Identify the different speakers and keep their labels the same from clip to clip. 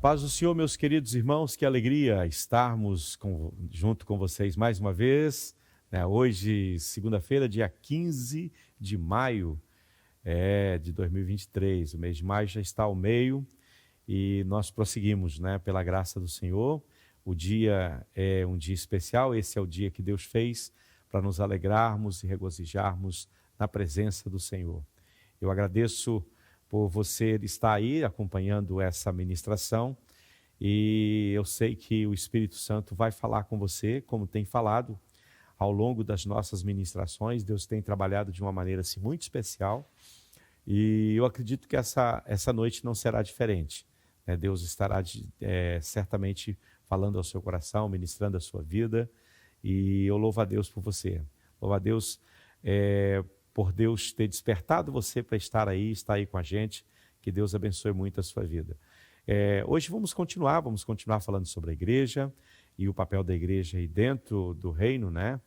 Speaker 1: paz do Senhor, meus queridos irmãos, que alegria estarmos junto com vocês mais uma vez, né? Hoje, segunda-feira, dia 15 de maio de 2023. O mês de maio já está ao meio e nós prosseguimos, né, pela graça do Senhor. O dia é um dia especial, esse é o dia que Deus fez para nos alegrarmos e regozijarmos na presença do Senhor. Eu agradeço por você estar aí acompanhando essa ministração e eu sei que o Espírito Santo vai falar com você, como tem falado ao longo das nossas ministrações. Deus tem trabalhado de uma maneira assim, muito especial e eu acredito que essa noite não será diferente, né? Deus estará certamente falando ao seu coração, ministrando a sua vida, e eu louvo a Deus por você, louvo a Deus por Deus ter despertado você para estar aí com a gente. Que Deus abençoe muito a sua vida. Hoje vamos continuar falando sobre a igreja e o papel da igreja aí dentro do reino, né?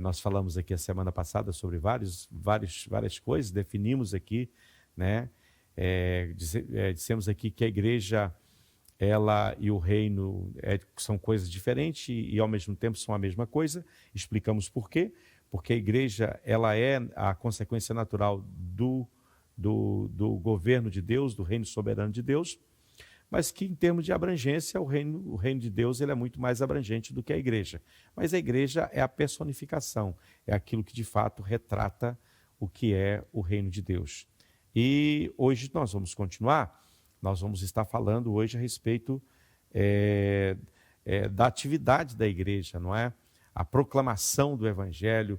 Speaker 1: Nós falamos aqui a semana passada sobre várias coisas, definimos aqui, né? Dissemos aqui que a igreja, ela e o reino são coisas diferentes e ao mesmo tempo são a mesma coisa. Explicamos por quê. Porque a igreja, ela é a consequência natural do governo de Deus, do reino soberano de Deus, mas que em termos de abrangência, o reino de Deus ele é muito mais abrangente do que a igreja. Mas a igreja é a personificação, é aquilo que de fato retrata o que é o reino de Deus. E hoje nós vamos continuar, nós vamos estar falando hoje a respeito da atividade da igreja, não é? A proclamação do evangelho.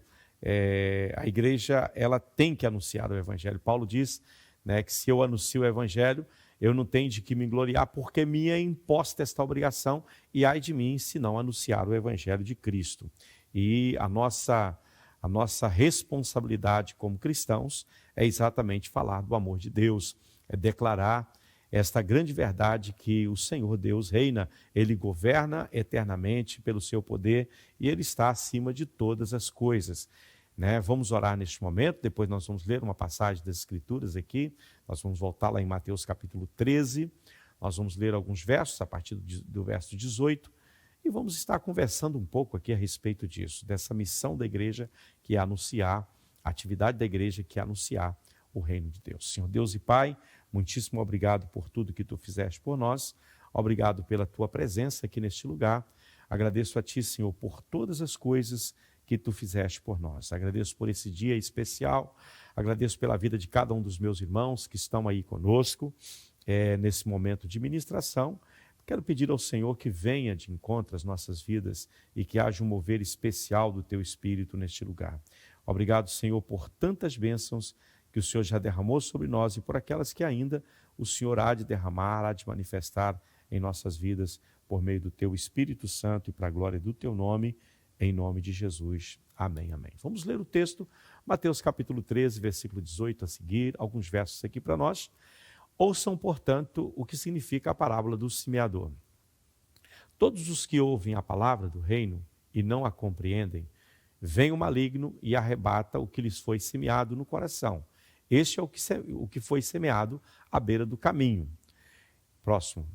Speaker 1: A igreja, ela tem que anunciar o evangelho. Paulo diz, né, que se eu anuncio o evangelho, eu não tenho de que me gloriar, porque me é imposta esta obrigação, e ai de mim se não anunciar o evangelho de Cristo. E a nossa responsabilidade como cristãos é exatamente falar do amor de Deus, é declarar esta grande verdade que o Senhor Deus reina, Ele governa eternamente pelo seu poder e Ele está acima de todas as coisas, né? Vamos orar neste momento, depois nós vamos ler uma passagem das Escrituras aqui, nós vamos voltar lá em Mateus capítulo 13, nós vamos ler alguns versos a partir do verso 18 e vamos estar conversando um pouco aqui a respeito disso, dessa missão da igreja que é anunciar, a atividade da igreja que é anunciar o reino de Deus. Senhor Deus e Pai, muitíssimo obrigado por tudo que Tu fizeste por nós, obrigado pela Tua presença aqui neste lugar, agradeço a Ti, Senhor, por todas as coisas que Tu fizeste por nós, agradeço por esse dia especial, agradeço pela vida de cada um dos meus irmãos que estão aí conosco, nesse momento de ministração. Quero pedir ao Senhor que venha de encontro às nossas vidas e que haja um mover especial do Teu Espírito neste lugar. Obrigado, Senhor, por tantas bênçãos que o Senhor já derramou sobre nós e por aquelas que ainda o Senhor há de derramar, há de manifestar em nossas vidas por meio do Teu Espírito Santo e para a glória do Teu nome, em nome de Jesus. Amém, amém. Vamos ler o texto, Mateus capítulo 13, versículo 18 a seguir, alguns versos aqui para nós. Ouçam, portanto, o que significa a parábola do semeador. Todos os que ouvem a palavra do reino e não a compreendem, vem o maligno e arrebata o que lhes foi semeado no coração. Este é o que foi semeado à beira do caminho. Próximo.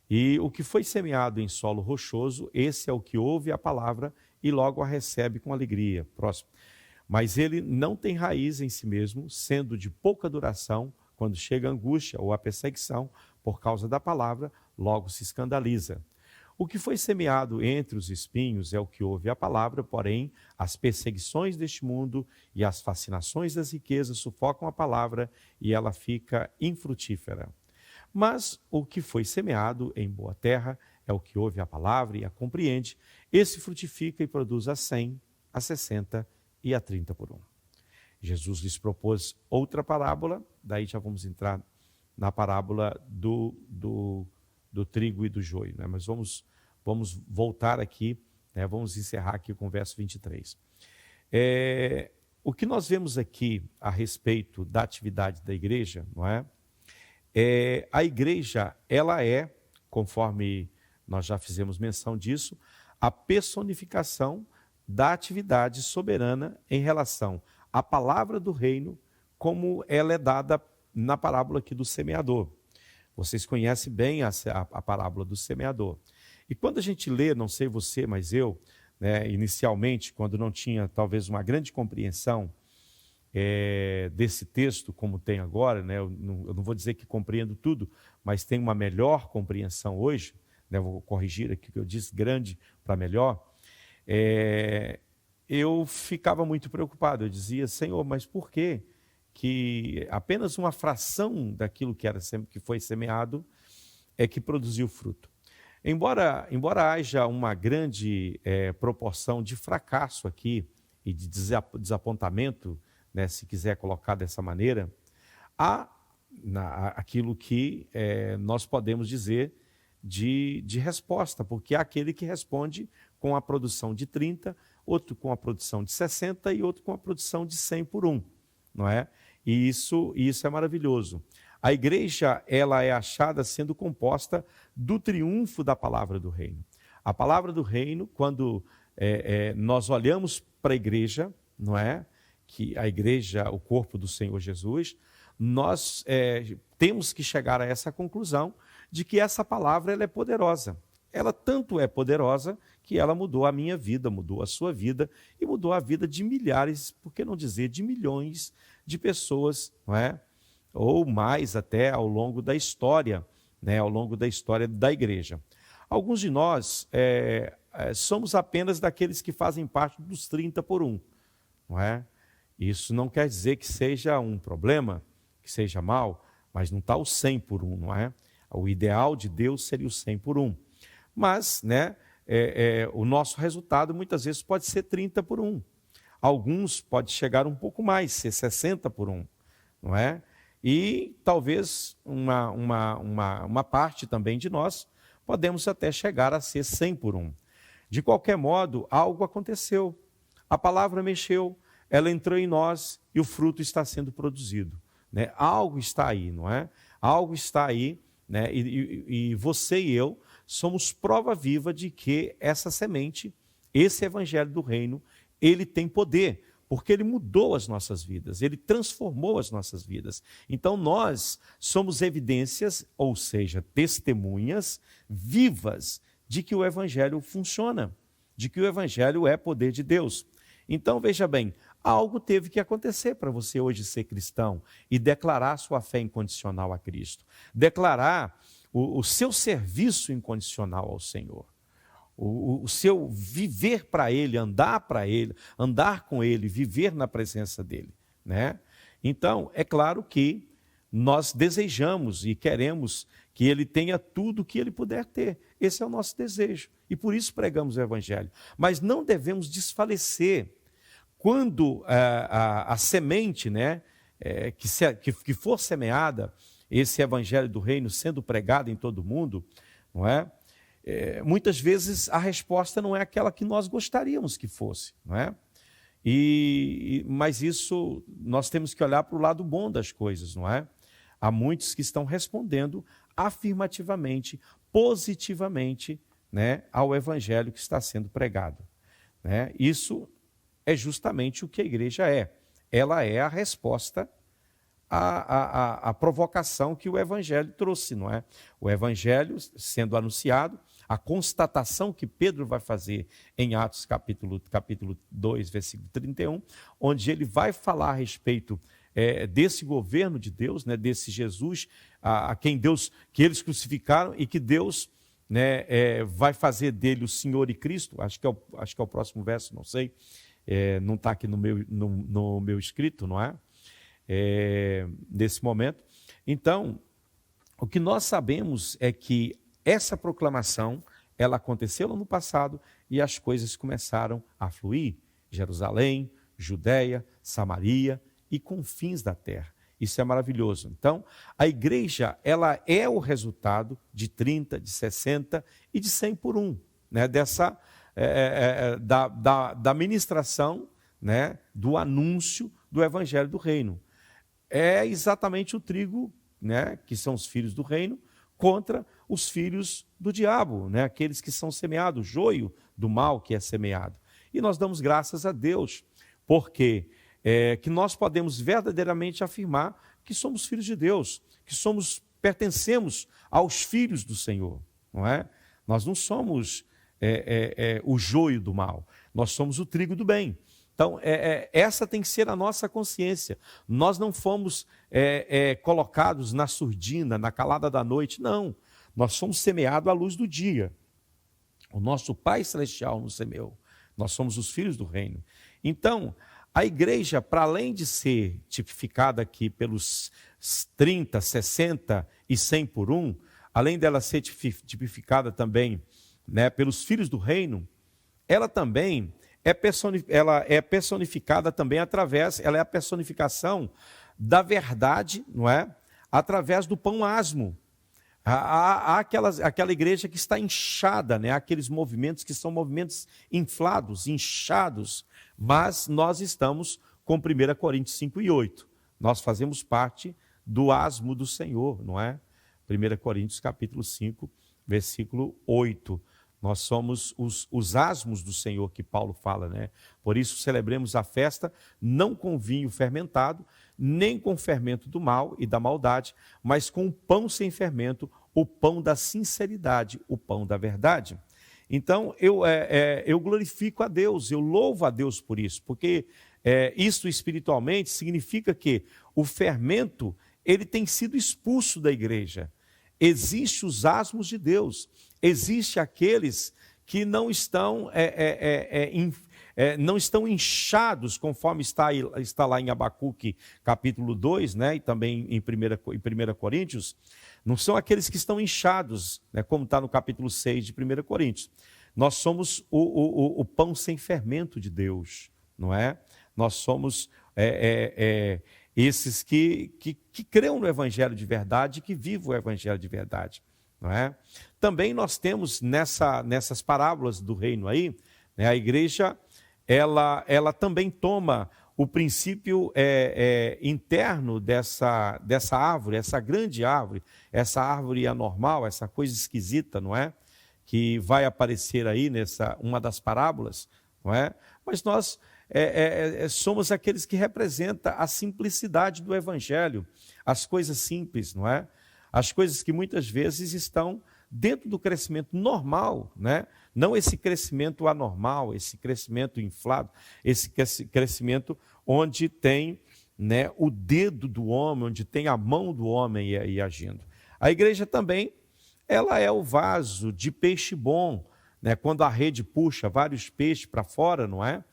Speaker 1: E o que foi semeado em solo rochoso, esse é o que ouve a palavra e logo a recebe com alegria. Próximo. Mas ele não tem raiz em si mesmo, sendo de pouca duração. Quando chega a angústia ou a perseguição por causa da palavra, logo se escandaliza. O que foi semeado entre os espinhos é o que ouve a palavra, porém as perseguições deste mundo e as fascinações das riquezas sufocam a palavra e ela fica infrutífera. Mas o que foi semeado em boa terra é o que ouve a palavra e a compreende. Esse frutifica e produz a 100, a 60 e a 30 por um. Jesus lhes propôs outra parábola, daí já vamos entrar na parábola do trigo e do joio, né? Mas vamos voltar aqui, né? Vamos encerrar aqui com o verso 23. O que nós vemos aqui a respeito da atividade da igreja, não é? A igreja, ela é, conforme nós já fizemos menção disso, a personificação da atividade soberana em relação à palavra do reino, como ela é dada na parábola aqui do semeador. Vocês conhecem bem a parábola do semeador. E quando a gente lê, não sei você, mas eu, né, inicialmente, quando não tinha talvez uma grande compreensão desse texto, como tem agora, né, eu não vou dizer que compreendo tudo, mas tenho uma melhor compreensão hoje, né, vou corrigir aqui o que eu disse, grande para melhor, eu ficava muito preocupado. Eu dizia: Senhor, mas por que apenas uma fração daquilo que foi semeado é que produziu fruto? Embora haja uma grande proporção de fracasso aqui e de desapontamento, né, se quiser colocar dessa maneira, há aquilo que nós podemos dizer de resposta, porque há aquele que responde com a produção de 30, outro com a produção de 60 e outro com a produção de 100 por um, não é? E isso é maravilhoso. A igreja, ela é achada sendo composta do triunfo da palavra do reino. A palavra do reino, quando nós olhamos para a igreja, não é? Que a igreja, o corpo do Senhor Jesus, nós temos que chegar a essa conclusão de que essa palavra ela é poderosa. Ela tanto é poderosa que ela mudou a minha vida, mudou a sua vida e mudou a vida de milhares, por que não dizer de milhões de pessoas, não é? Ou mais até ao longo da história, né? Ao longo da história da igreja. Alguns de nós somos apenas daqueles que fazem parte dos 30 por um, não é? Isso não quer dizer que seja um problema, que seja mal, mas não está o 100 por um, não é? O ideal de Deus seria o 100 por um. Mas, né, o nosso resultado muitas vezes pode ser 30 por um. Alguns pode chegar um pouco mais, ser 60 por um, não é? E talvez uma parte também de nós podemos até chegar a ser 100 por um. De qualquer modo, algo aconteceu. A palavra mexeu, ela entrou em nós e o fruto está sendo produzido, né? Algo está aí, não é? Algo está aí, né? E você e eu somos prova viva de que essa semente, esse evangelho do reino, ele tem poder, porque ele mudou as nossas vidas, ele transformou as nossas vidas. Então nós somos evidências, ou seja, testemunhas vivas de que o evangelho funciona, de que o evangelho é poder de Deus. Então veja bem, algo teve que acontecer para você hoje ser cristão e declarar sua fé incondicional a Cristo, declarar o seu serviço incondicional ao Senhor, o seu viver para Ele, andar com Ele, viver na presença dEle, né? Então, é claro que nós desejamos e queremos que Ele tenha tudo o que Ele puder ter. Esse é o nosso desejo e por isso pregamos o Evangelho. Mas não devemos desfalecer quando a semente, né, que for semeada, esse evangelho do reino sendo pregado em todo o mundo, não é? Muitas vezes a resposta não é aquela que nós gostaríamos que fosse, não é? Mas isso nós temos que olhar para o lado bom das coisas, não é? Há muitos que estão respondendo afirmativamente, positivamente, né, ao evangelho que está sendo pregado, né? Isso é justamente o que a igreja é. Ela é a resposta à provocação que o evangelho trouxe, não é? O evangelho sendo anunciado, a constatação que Pedro vai fazer em Atos capítulo 2, versículo 31, onde ele vai falar a respeito desse governo de Deus, né, desse Jesus, a quem Deus, que eles crucificaram e que Deus, né, vai fazer dele o Senhor e Cristo. Acho que é o próximo verso, não sei. Não está aqui no meu escrito, não é? Nesse momento. Então, o que nós sabemos é que essa proclamação, ela aconteceu no passado e as coisas começaram a fluir. Jerusalém, Judéia, Samaria e confins da terra. Isso é maravilhoso. Então, a igreja, ela é o resultado de 30, de 60 e de 100 por um, né? Da ministração, né, do anúncio do evangelho do reino. É exatamente o trigo, né, que são os filhos do reino, contra os filhos do diabo, né, aqueles que são semeados, o joio do mal que é semeado. E nós damos graças a Deus, porque que nós podemos verdadeiramente afirmar que somos filhos de Deus, que somos pertencemos aos filhos do Senhor, não é? Nós não somos o joio do mal, nós somos o trigo do bem. Então, essa tem que ser a nossa consciência. Nós não fomos colocados na surdina, na calada da noite, não. Nós somos semeados à luz do dia. O nosso Pai Celestial nos semeou. Nós somos os filhos do reino. Então, a igreja, para além de ser tipificada aqui pelos 30, 60 e 100 por 1, além dela ser tipificada também, né, pelos filhos do reino, ela também ela é personificada também ela é a personificação da verdade, não é? Através do pão asmo. Há aquela igreja que está inchada, né? Aqueles movimentos que são movimentos inflados, inchados, mas nós estamos com 1 Coríntios 5 e 8. Nós fazemos parte do asmo do Senhor, não é? 1 Coríntios capítulo 5, versículo 8. Nós somos os asmos do Senhor que Paulo fala, né? Por isso celebremos a festa não com vinho fermentado, nem com fermento do mal e da maldade, mas com o pão sem fermento, o pão da sinceridade, o pão da verdade. Então, eu glorifico a Deus, eu louvo a Deus por isso, porque isso espiritualmente significa que o fermento, ele tem sido expulso da igreja. Existem os asmos de Deus, existem aqueles que não estão inchados, conforme está lá em Abacuque, capítulo 2, né, e também em 1 Coríntios, não são aqueles que estão inchados, né, como está no capítulo 6 de 1 Coríntios. Nós somos o pão sem fermento de Deus, não é? Nós somos esses que creem no Evangelho de verdade, que vivem o Evangelho de verdade, não é? Também nós temos nessas parábolas do reino aí, né, a igreja, ela também toma o princípio interno dessa árvore, essa grande árvore, essa árvore anormal, essa coisa esquisita, não é? Que vai aparecer aí uma das parábolas, não é? Mas nós somos aqueles que representam a simplicidade do Evangelho, as coisas simples, não é? As coisas que muitas vezes estão dentro do crescimento normal, né? Não esse crescimento anormal, esse crescimento inflado, esse crescimento onde tem, né, o dedo do homem, onde tem a mão do homem e agindo. A igreja também, ela é o vaso de peixe bom, né? Quando a rede puxa vários peixes para fora, não é?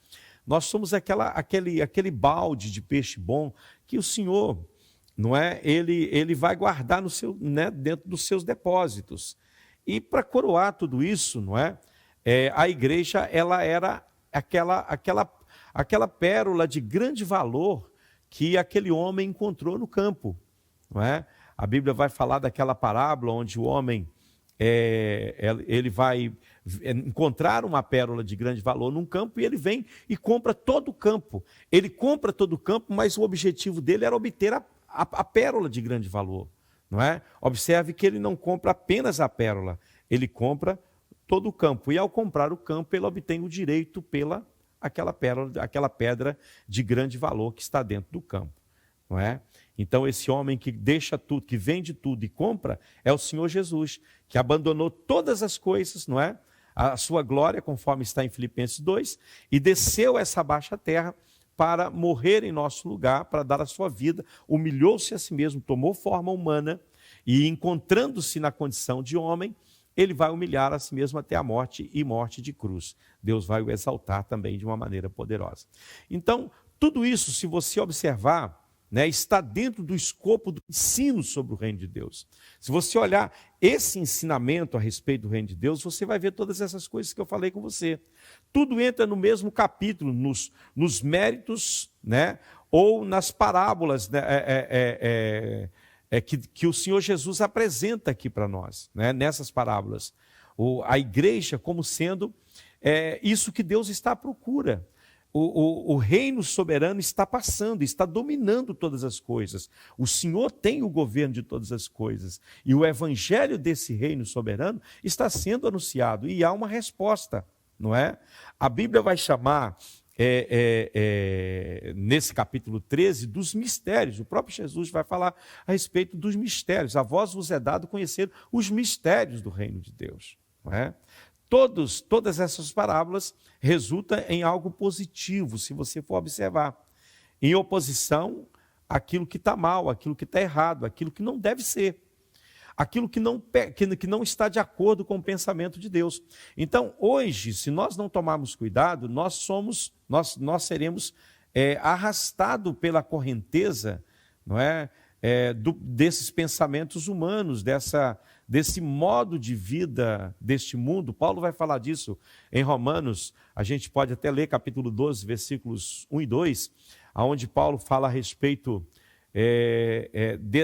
Speaker 1: Nós somos aquele balde de peixe bom que o Senhor, não é? Ele vai guardar né, dentro dos seus depósitos. E para coroar tudo isso, não é? A igreja, ela era aquela pérola de grande valor que aquele homem encontrou no campo, não é? A Bíblia vai falar daquela parábola onde o homem ele vai encontrar uma pérola de grande valor num campo e ele vem e compra todo o campo. Ele compra todo o campo, mas o objetivo dele era obter a pérola de grande valor, não é? Observe que ele não compra apenas a pérola, ele compra todo o campo. E ao comprar o campo, ele obtém o direito pela aquela pérola, aquela pedra de grande valor que está dentro do campo, não é? Então, esse homem que deixa tudo, que vende tudo e compra, é o Senhor Jesus, que abandonou todas as coisas, não é? A sua glória, conforme está em Filipenses 2, e desceu essa baixa terra para morrer em nosso lugar, para dar a sua vida, humilhou-se a si mesmo, tomou forma humana, e encontrando-se na condição de homem, ele vai humilhar a si mesmo até a morte e morte de cruz. Deus vai o exaltar também de uma maneira poderosa. Então, tudo isso, se você observar, né, está dentro do escopo do ensino sobre o reino de Deus. Se você olhar esse ensinamento a respeito do reino de Deus, você vai ver todas essas coisas que eu falei com você. Tudo entra no mesmo capítulo, nos méritos, né, ou nas parábolas, né, que o Senhor Jesus apresenta aqui para nós, né, nessas parábolas. A igreja como sendo isso que Deus está à procura. O reino soberano está passando, está dominando todas as coisas. O Senhor tem o governo de todas as coisas. E o evangelho desse reino soberano está sendo anunciado. E há uma resposta, não é? A Bíblia vai chamar nesse capítulo 13, dos mistérios. O próprio Jesus vai falar a respeito dos mistérios. A vós vos é dado conhecer os mistérios do reino de Deus. Não é? Todas essas parábolas resultam em algo positivo, se você for observar. Em oposição àquilo que está mal, àquilo que está errado, àquilo que não deve ser. Aquilo que não está de acordo com o pensamento de Deus. Então, hoje, se nós não tomarmos cuidado, nós seremos arrastados pela correnteza, não é? Desses pensamentos humanos, desse modo de vida deste mundo. Paulo vai falar disso em Romanos, a gente pode até ler capítulo 12, versículos 1 e 2, onde Paulo fala a respeito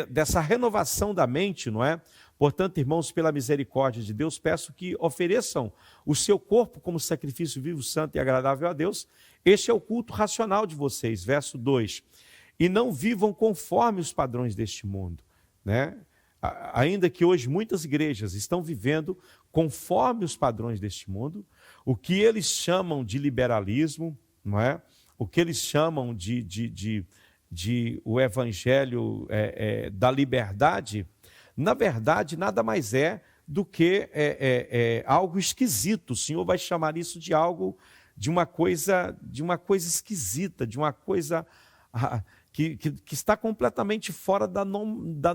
Speaker 1: dessa renovação da mente, não é? Portanto, irmãos, pela misericórdia de Deus, peço que ofereçam o seu corpo como sacrifício vivo, santo e agradável a Deus. Este é o culto racional de vocês. Verso 2. E não vivam conforme os padrões deste mundo, né? Ainda que hoje muitas igrejas estão vivendo conforme os padrões deste mundo, o que eles chamam de liberalismo, não é? O que eles chamam de o evangelho da liberdade, na verdade, nada mais é do que algo esquisito. O Senhor vai chamar isso de uma coisa esquisita, de uma coisa que está completamente fora da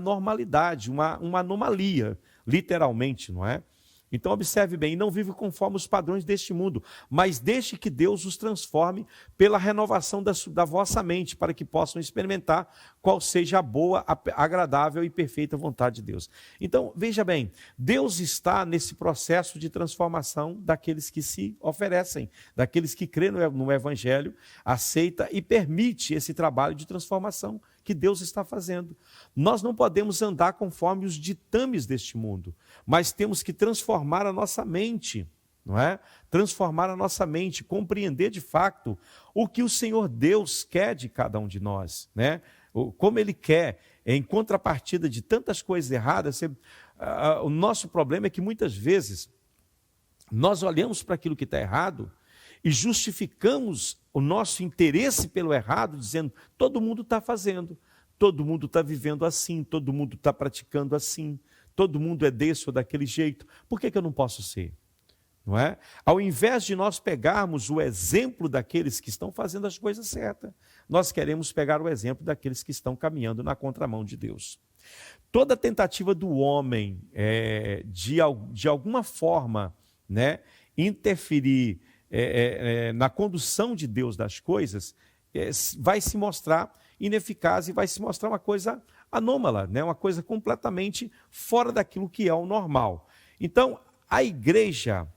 Speaker 1: normalidade, uma anomalia, literalmente, não é? Então, observe bem, não vive conforme os padrões deste mundo, mas deixe que Deus os transforme pela renovação da vossa mente, para que possam experimentar qual seja a boa, agradável e perfeita vontade de Deus. Então, veja bem, Deus está nesse processo de transformação daqueles que se oferecem, daqueles que crêem no Evangelho, aceita e permite esse trabalho de transformação que Deus está fazendo. Nós não podemos andar conforme os ditames deste mundo, mas temos que transformar a nossa mente, não é? Transformar a nossa mente, compreender de fato o que o Senhor Deus quer de cada um de nós, né? Como Ele quer, em contrapartida de tantas coisas erradas. O nosso problema é que muitas vezes nós olhamos para aquilo que está errado e justificamos o nosso interesse pelo errado, dizendo: todo mundo está fazendo, todo mundo está vivendo assim, todo mundo está praticando assim, todo mundo é desse ou daquele jeito, por que eu não posso ser? Não é? Ao invés de nós pegarmos o exemplo daqueles que estão fazendo as coisas certas, nós queremos pegar o exemplo daqueles que estão caminhando na contramão de Deus. Toda tentativa do homem de alguma forma, né, interferir na condução de Deus das coisas, vai se mostrar ineficaz e vai se mostrar uma coisa anômala, né? Uma coisa completamente fora daquilo que é o normal. Então, a igreja,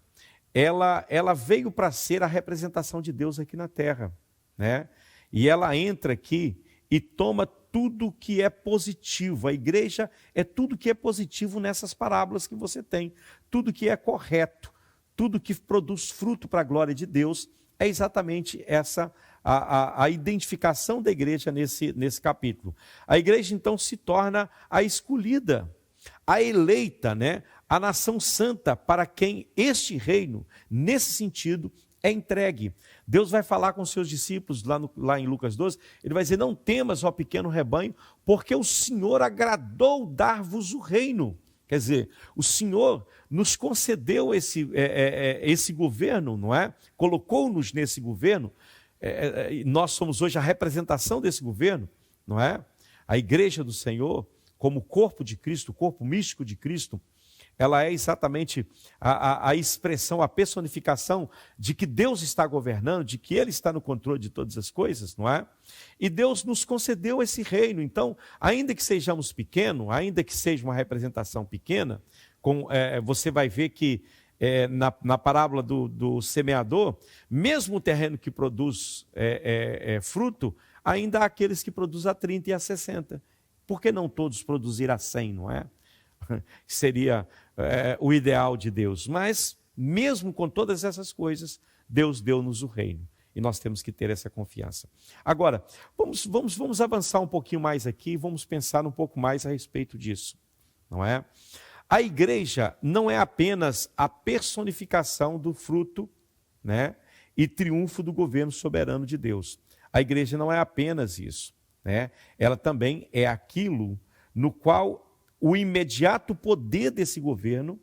Speaker 1: ela veio para ser a representação de Deus aqui na terra, né? E ela entra aqui e toma tudo que é positivo. A igreja é tudo que é positivo nessas parábolas que você tem, tudo que é correto, tudo que produz fruto para a glória de Deus. É exatamente essa a identificação da igreja nesse capítulo. A igreja, então, se torna a escolhida, a eleita, né? A nação santa para quem este reino, nesse sentido, é entregue. Deus vai falar com seus discípulos lá em Lucas 12, ele vai dizer: não temas, ó pequeno rebanho, porque o Senhor agradou dar-vos o reino. Quer dizer, o Senhor nos concedeu esse governo, não é? Colocou-nos nesse governo. Nós somos hoje a representação desse governo, não é? A igreja do Senhor, como corpo de Cristo, o corpo místico de Cristo, ela é exatamente a expressão, a personificação de que Deus está governando, de que Ele está no controle de todas as coisas, não é? E Deus nos concedeu esse reino. Então, ainda que sejamos pequenos, ainda que seja uma representação pequena, você vai ver que na parábola do semeador, mesmo o terreno que produz fruto, ainda há aqueles que produzem a 30 e a 60. Por que não todos produzir a 100, não é? Seria o ideal de Deus. Mas, mesmo com todas essas coisas, Deus deu-nos o reino. E nós temos que ter essa confiança. Agora, vamos avançar um pouquinho mais aqui, vamos pensar um pouco mais a respeito disso, não é? A igreja não é apenas a personificação do fruto, né, e triunfo do governo soberano de Deus. A igreja não é apenas isso, né? Ela também é aquilo no qual o imediato poder desse governo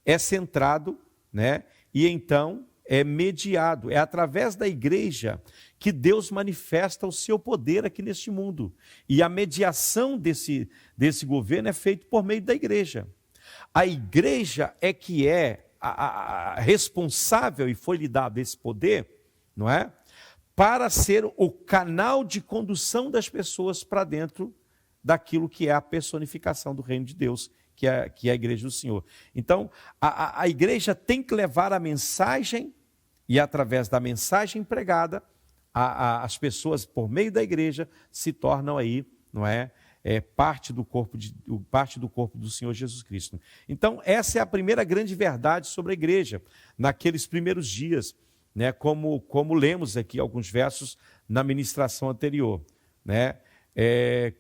Speaker 1: é centrado, né? E então é mediado. É através da igreja que Deus manifesta o seu poder aqui neste mundo. E a mediação desse governo é feita por meio da igreja. A igreja é que é a responsável, e foi-lhe dado esse poder, não é? Para ser o canal de condução das pessoas para dentro daquilo que é a personificação do reino de Deus, que é a igreja do Senhor. Então, a igreja tem que levar a mensagem, e através da mensagem pregada, as pessoas, por meio da igreja, se tornam aí, não é? Parte do corpo do Senhor Jesus Cristo. Então, essa é a primeira grande verdade sobre a igreja, naqueles primeiros dias, né? Como lemos aqui alguns versos na ministração anterior, né?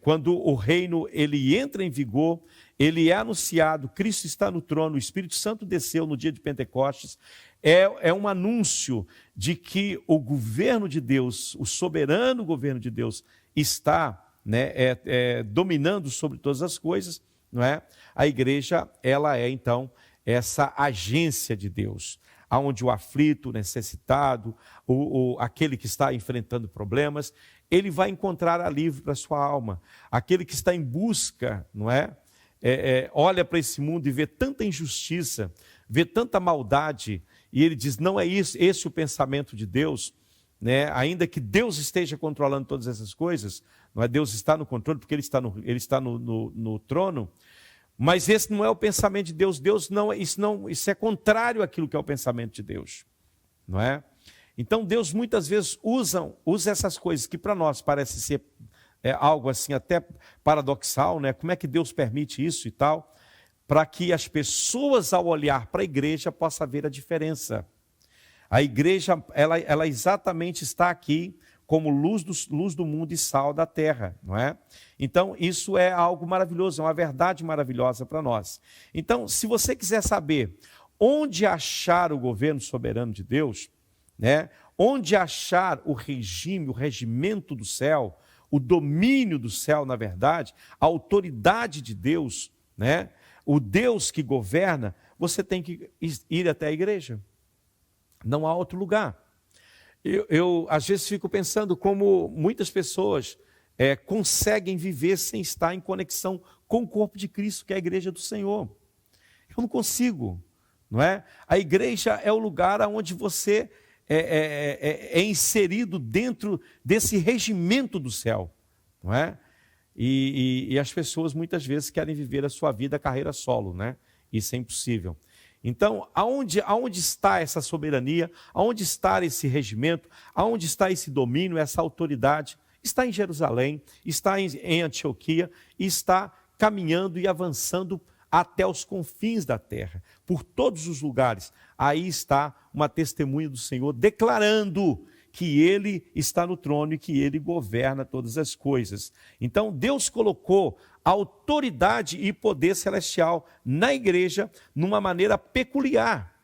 Speaker 1: Quando o reino ele entra em vigor, ele é anunciado, Cristo está no trono, o Espírito Santo desceu no dia de Pentecostes, é um anúncio de que o governo de Deus, o soberano governo de Deus está, né, dominando sobre todas as coisas, não é? A igreja, ela é então essa agência de Deus, onde o aflito, o necessitado, aquele que está enfrentando problemas, ele vai encontrar alívio para a sua alma. Aquele que está em busca, não é? Olha para esse mundo e vê tanta injustiça, vê tanta maldade, e ele diz, não é esse o pensamento de Deus, né? Ainda que Deus esteja controlando todas essas coisas, não é? Deus está no controle porque ele está no trono, mas esse não é o pensamento de Deus. Isso é contrário àquilo que é o pensamento de Deus, não é? Então Deus muitas vezes usa essas coisas que para nós parece ser algo assim até paradoxal, né? Como é que Deus permite isso e tal? Para que as pessoas, ao olhar para a igreja, possam ver a diferença. A igreja, ela exatamente está aqui como luz do mundo e sal da terra, não é? Então, isso é algo maravilhoso, é uma verdade maravilhosa para nós. Então, se você quiser saber onde achar o governo soberano de Deus, né? Onde achar o regime, o regimento do céu, o domínio do céu, na verdade, a autoridade de Deus, né? O Deus que governa, você tem que ir até a igreja. Não há outro lugar. Eu às vezes fico pensando como muitas pessoas conseguem viver sem estar em conexão com o corpo de Cristo, que é a igreja do Senhor. Eu não consigo, não é? A igreja é o lugar onde você é inserido dentro desse regimento do céu, não é? E as pessoas muitas vezes querem viver a sua vida, a carreira solo, né? Isso é impossível. Então, aonde está essa soberania? Aonde está esse regimento? Aonde está esse domínio, essa autoridade? Está em Jerusalém, está em Antioquia, e está caminhando e avançando até os confins da terra, por todos os lugares. Aí está uma testemunha do Senhor declarando que Ele está no trono e que Ele governa todas as coisas. Então, Deus colocou autoridade e poder celestial na igreja numa maneira peculiar.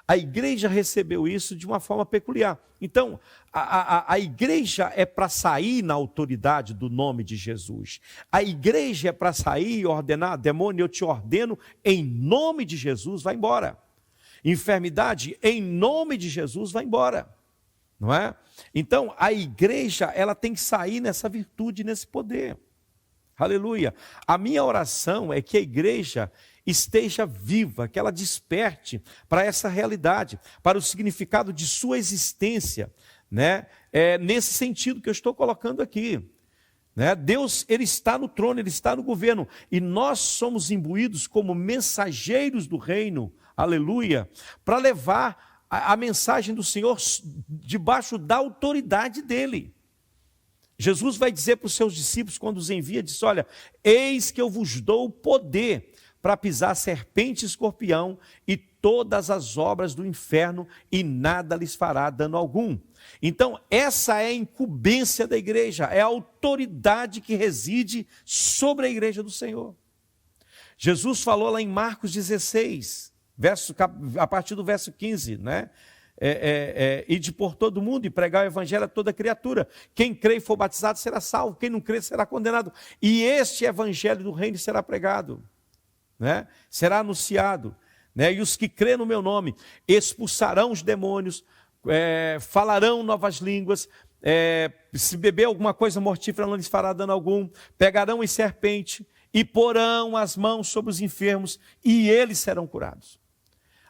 Speaker 1: A igreja recebeu isso de uma forma peculiar. Então, a igreja é para sair na autoridade do nome de Jesus. A igreja é para sair e ordenar, demônio, eu te ordeno, em nome de Jesus, vai embora. Enfermidade, em nome de Jesus, vai embora. Não é? Então, a igreja, ela tem que sair nessa virtude, nesse poder. Aleluia. A minha oração é que a igreja esteja viva, que ela desperte para essa realidade, para o significado de sua existência, né? Nesse sentido que eu estou colocando aqui. Né? Deus, Ele está no trono, Ele está no governo, e nós somos imbuídos como mensageiros do reino, aleluia, para levar a mensagem do Senhor debaixo da autoridade dEle. Jesus vai dizer para os seus discípulos, quando os envia, diz, olha, eis que eu vos dou o poder para pisar serpente e escorpião e todas as obras do inferno, e nada lhes fará dano algum. Então, essa é a incumbência da igreja, é a autoridade que reside sobre a igreja do Senhor. Jesus falou lá em Marcos 16, a partir do verso 15, né? ide por todo mundo e pregar o evangelho a toda criatura. Quem crê e for batizado será salvo, quem não crê será condenado. E este evangelho do reino será pregado, né? Será anunciado, né? E os que crêem no meu nome expulsarão os demônios, falarão novas línguas, se beber alguma coisa mortífera não lhes fará dano algum, pegarão em serpente e porão as mãos sobre os enfermos e eles serão curados.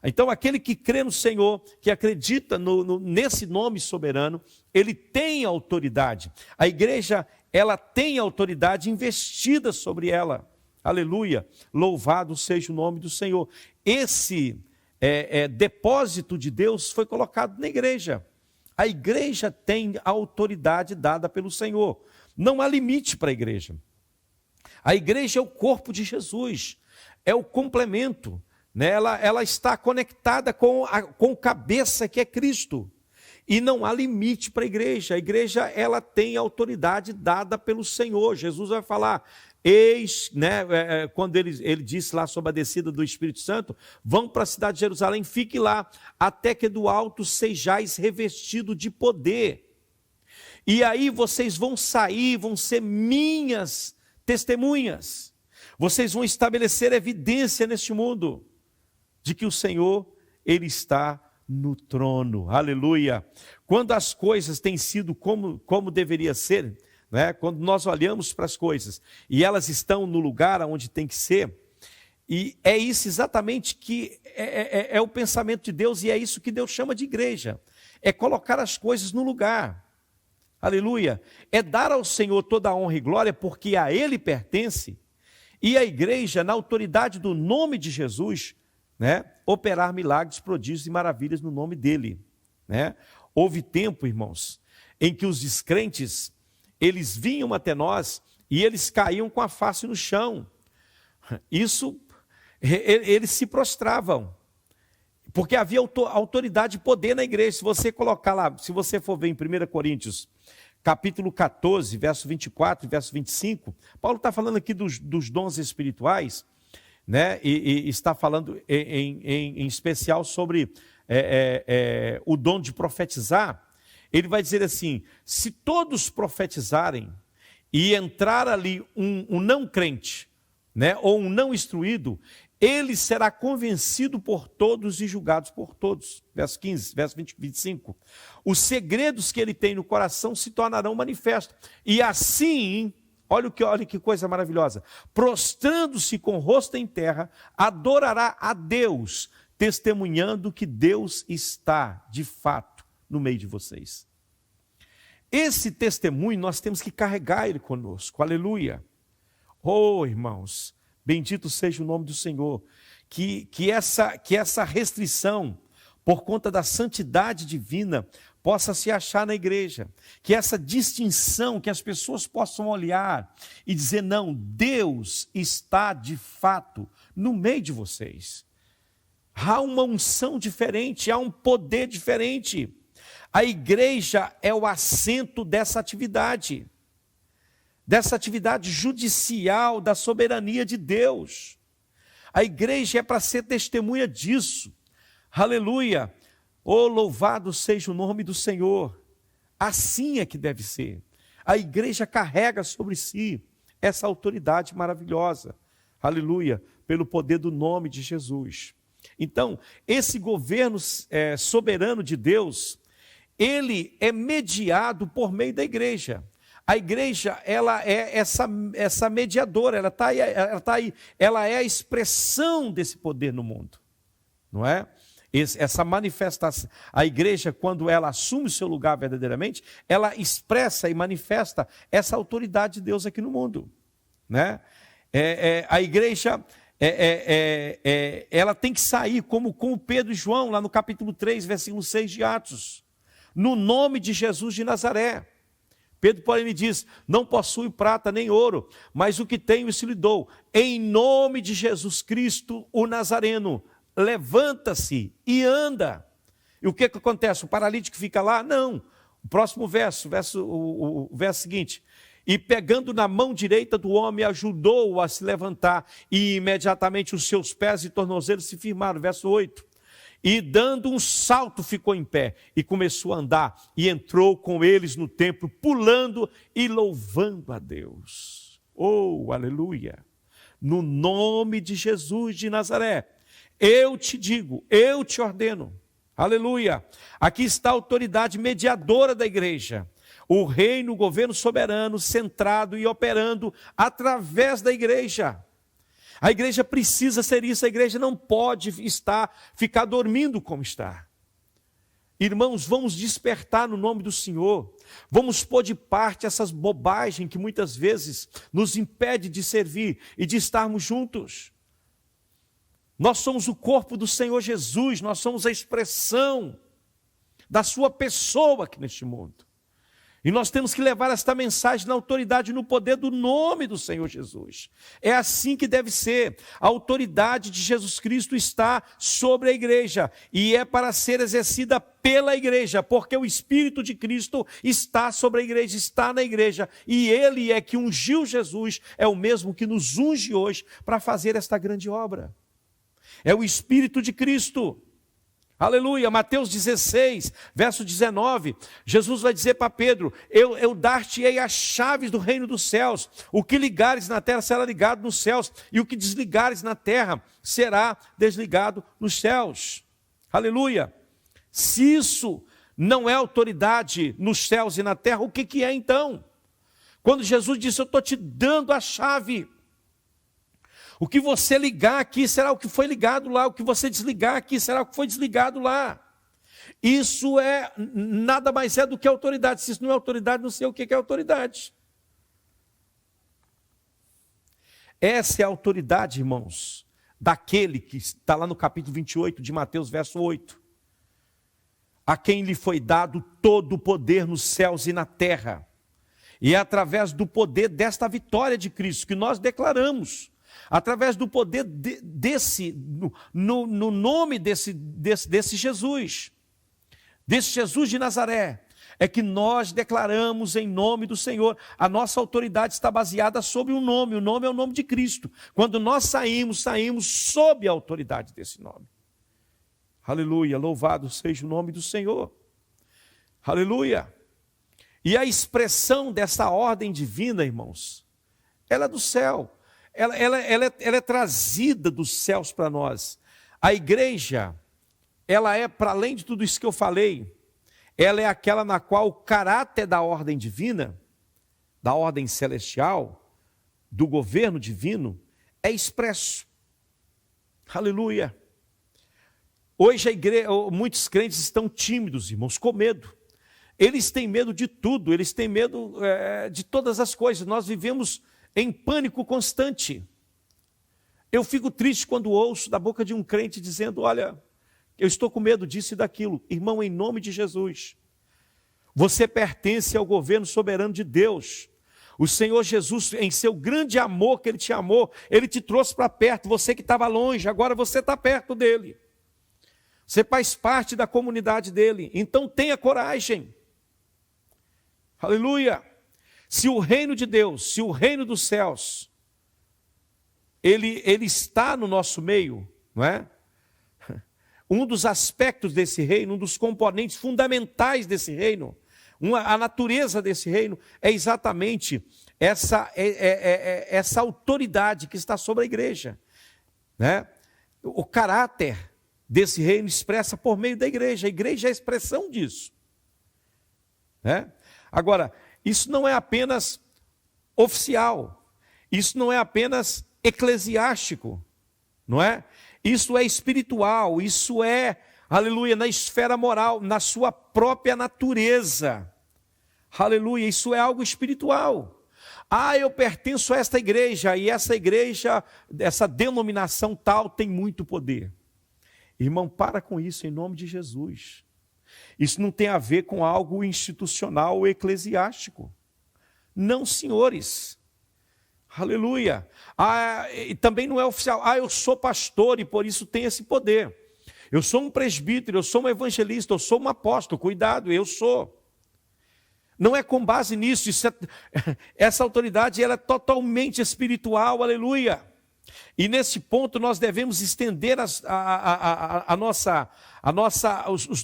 Speaker 1: Então aquele que crê no Senhor, que acredita nesse nome soberano, ele tem autoridade. A igreja, ela tem autoridade investida sobre ela. Aleluia, louvado seja o nome do Senhor. Esse depósito de Deus foi colocado na igreja. A igreja tem a autoridade dada pelo Senhor. Não há limite para a igreja. A igreja é o corpo de Jesus, é o complemento, né? Ela está conectada com o cabeça que é Cristo. E não há limite para a igreja. A igreja, ela tem autoridade dada pelo Senhor. Jesus vai falar, eis, né, quando ele disse lá sobre a descida do Espírito Santo, vão para a cidade de Jerusalém, fique lá, até que do alto sejais revestido de poder. E aí vocês vão sair, vão ser minhas testemunhas. Vocês vão estabelecer evidência neste mundo de que o Senhor, ele está no trono. Aleluia. Quando as coisas têm sido como deveria ser, né? Quando nós olhamos para as coisas e elas estão no lugar onde tem que ser, e é isso exatamente que é o pensamento de Deus, e é isso que Deus chama de igreja, é colocar as coisas no lugar. Aleluia, é dar ao Senhor toda a honra e glória, porque a Ele pertence, e a igreja, na autoridade do nome de Jesus, né, operar milagres, prodígios e maravilhas no nome dEle, né? Houve tempo, irmãos, em que os descrentes, eles vinham até nós e eles caíam com a face no chão. Eles se prostravam, porque havia autoridade e poder na igreja. Se você colocar lá, se você for ver em 1 Coríntios, capítulo 14, verso 24 e verso 25, Paulo está falando aqui dos dons espirituais, né? E está falando em especial sobre o dom de profetizar. Ele vai dizer assim, se todos profetizarem e entrar ali um não crente, né, ou um não instruído, ele será convencido por todos e julgado por todos. Verso 15, verso 25. Os segredos que ele tem no coração se tornarão manifestos. E assim, olha que coisa maravilhosa, prostrando-se com o rosto em terra, adorará a Deus, testemunhando que Deus está, de fato, no meio de vocês. Esse testemunho nós temos que carregar ele conosco, aleluia. Oh, irmãos, bendito seja o nome do Senhor, que essa restrição, por conta da santidade divina, possa se achar na igreja, que essa distinção, que as pessoas possam olhar e dizer, não, Deus está de fato no meio de vocês. Há uma unção diferente, há um poder diferente. A igreja é o assento dessa atividade judicial da soberania de Deus. A igreja é para ser testemunha disso. Aleluia! Oh, louvado seja o nome do Senhor. Assim é que deve ser. A igreja carrega sobre si essa autoridade maravilhosa. Aleluia! Pelo poder do nome de Jesus. Então, esse governo soberano de Deus, ele é mediado por meio da igreja. A igreja, ela é essa mediadora, ela está aí, ela é a expressão desse poder no mundo, não é? Essa manifestação, a igreja, quando ela assume o seu lugar verdadeiramente, ela expressa e manifesta essa autoridade de Deus aqui no mundo, né? A igreja, ela tem que sair, como com Pedro e João, lá no capítulo 3, versículo 6 de Atos, no nome de Jesus de Nazaré. Pedro, porém, lhe diz, não possui prata nem ouro, mas o que tenho isso lhe dou. Em nome de Jesus Cristo, o Nazareno, levanta-se e anda. E o que acontece? O paralítico fica lá? Não. O próximo verso seguinte. E pegando na mão direita do homem, ajudou-o a se levantar, e imediatamente os seus pés e tornozelos se firmaram. Verso 8. E dando um salto ficou em pé e começou a andar e entrou com eles no templo, pulando e louvando a Deus. Oh, aleluia! No nome de Jesus de Nazaré, eu te digo, eu te ordeno, aleluia! Aqui está a autoridade mediadora da igreja, o reino, o governo soberano, centrado e operando através da igreja. A igreja precisa ser isso, a igreja não pode ficar dormindo como está. Irmãos, vamos despertar no nome do Senhor, vamos pôr de parte essas bobagens que muitas vezes nos impede de servir e de estarmos juntos. Nós somos o corpo do Senhor Jesus, nós somos a expressão da sua pessoa aqui neste mundo. E nós temos que levar esta mensagem na autoridade e no poder do nome do Senhor Jesus. É assim que deve ser. A autoridade de Jesus Cristo está sobre a igreja e é para ser exercida pela igreja, porque o Espírito de Cristo está sobre a igreja, está na igreja, e Ele é que ungiu Jesus, é o mesmo que nos unge hoje para fazer esta grande obra. É o Espírito de Cristo. Aleluia, Mateus 16, verso 19, Jesus vai dizer para Pedro, eu dar-te-ei as chaves do reino dos céus, o que ligares na terra será ligado nos céus, e o que desligares na terra será desligado nos céus. Aleluia, se isso não é autoridade nos céus e na terra, o que é então? Quando Jesus disse, eu estou te dando a chave, o que você ligar aqui será o que foi ligado lá, o que você desligar aqui será o que foi desligado lá. Isso é nada mais é do que autoridade. Se isso não é autoridade, não sei o que é autoridade. Essa é a autoridade, irmãos, daquele que está lá no capítulo 28 de Mateus, verso 8. A quem lhe foi dado todo o poder nos céus e na terra. E é através do poder desta vitória de Cristo que nós declaramos, através do poder no nome desse Jesus, desse Jesus de Nazaré, é que nós declaramos em nome do Senhor. A nossa autoridade está baseada sobre um nome, o nome é o nome de Cristo. Quando nós saímos sob a autoridade desse nome. Aleluia, louvado seja o nome do Senhor. Aleluia. E a expressão dessa ordem divina, irmãos, ela é do céu. Ela é trazida dos céus para nós. A igreja, ela é, para além de tudo isso que eu falei, ela é aquela na qual o caráter da ordem divina, da ordem celestial, do governo divino, é expresso. Aleluia. Hoje muitos crentes estão tímidos, irmãos, com medo. Eles têm medo de tudo, eles têm medo de todas as coisas. Nós vivemos em pânico constante. Eu fico triste quando ouço da boca de um crente dizendo, olha, eu estou com medo disso e daquilo. Irmão, em nome de Jesus, você pertence ao governo soberano de Deus. O Senhor Jesus, em seu grande amor que Ele te amou, Ele te trouxe para perto. Você que estava longe, agora você está perto dEle. Você faz parte da comunidade dEle. Então tenha coragem. Aleluia. Se o reino de Deus, se o reino dos céus, ele está no nosso meio, não é? Um dos aspectos desse reino, um dos componentes fundamentais desse reino, a natureza desse reino é exatamente essa autoridade que está sobre a igreja, né? O caráter desse reino expressa por meio da igreja. A igreja é a expressão disso, né? Agora, isso não é apenas oficial, isso não é apenas eclesiástico, não é? Isso é espiritual, isso é, aleluia, na esfera moral, na sua própria natureza. Aleluia, isso é algo espiritual. Ah, eu pertenço a esta igreja, e essa igreja, essa denominação tal tem muito poder. Irmão, para com isso em nome de Jesus. Isso não tem a ver com algo institucional ou eclesiástico. Não, senhores. Aleluia. E também não é oficial. Eu sou pastor e por isso tenho esse poder. Eu sou um presbítero, eu sou um evangelista, eu sou um apóstolo. Cuidado, eu sou. Não é com base nisso. Essa autoridade ela é totalmente espiritual. Aleluia. E nesse ponto nós devemos estender os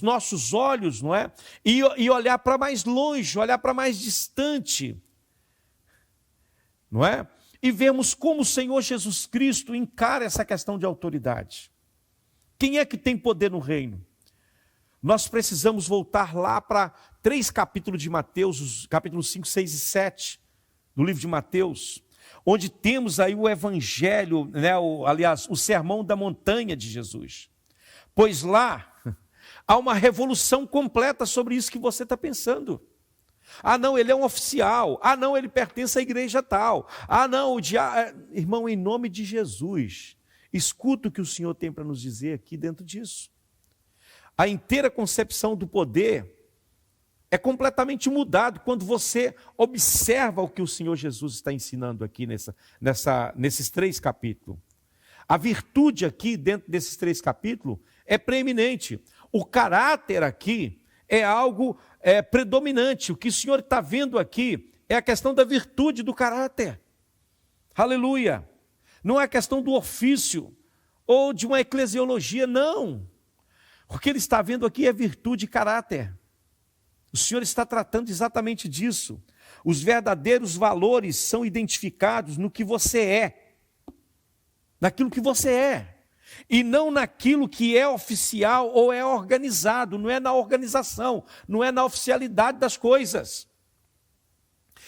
Speaker 1: nossos olhos, não é? E olhar para mais longe, olhar para mais distante, não é? E vemos como o Senhor Jesus Cristo encara essa questão de autoridade. Quem é que tem poder no reino? Nós precisamos voltar lá para 3 capítulos de Mateus, os capítulos 5, 6 e 7 do livro de Mateus, onde temos aí o evangelho, né, o sermão da montanha de Jesus. Pois lá há uma revolução completa sobre isso que você está pensando. Ah, não, ele é um oficial. Ah, não, ele pertence à igreja tal. Ah, não, irmão, em nome de Jesus, escuta o que o Senhor tem para nos dizer aqui dentro disso. A inteira concepção do poder é completamente mudado quando você observa o que o Senhor Jesus está ensinando aqui nesses 3 capítulos. A virtude aqui, dentro desses 3 capítulos, é preeminente. O caráter aqui é algo predominante. O que o Senhor está vendo aqui é a questão da virtude do caráter. Aleluia! Não é a questão do ofício ou de uma eclesiologia, não. O que ele está vendo aqui é virtude e caráter. O Senhor está tratando exatamente disso. Os verdadeiros valores são identificados no que você é, naquilo que você é, e não naquilo que é oficial ou é organizado, não é na organização, não é na oficialidade das coisas.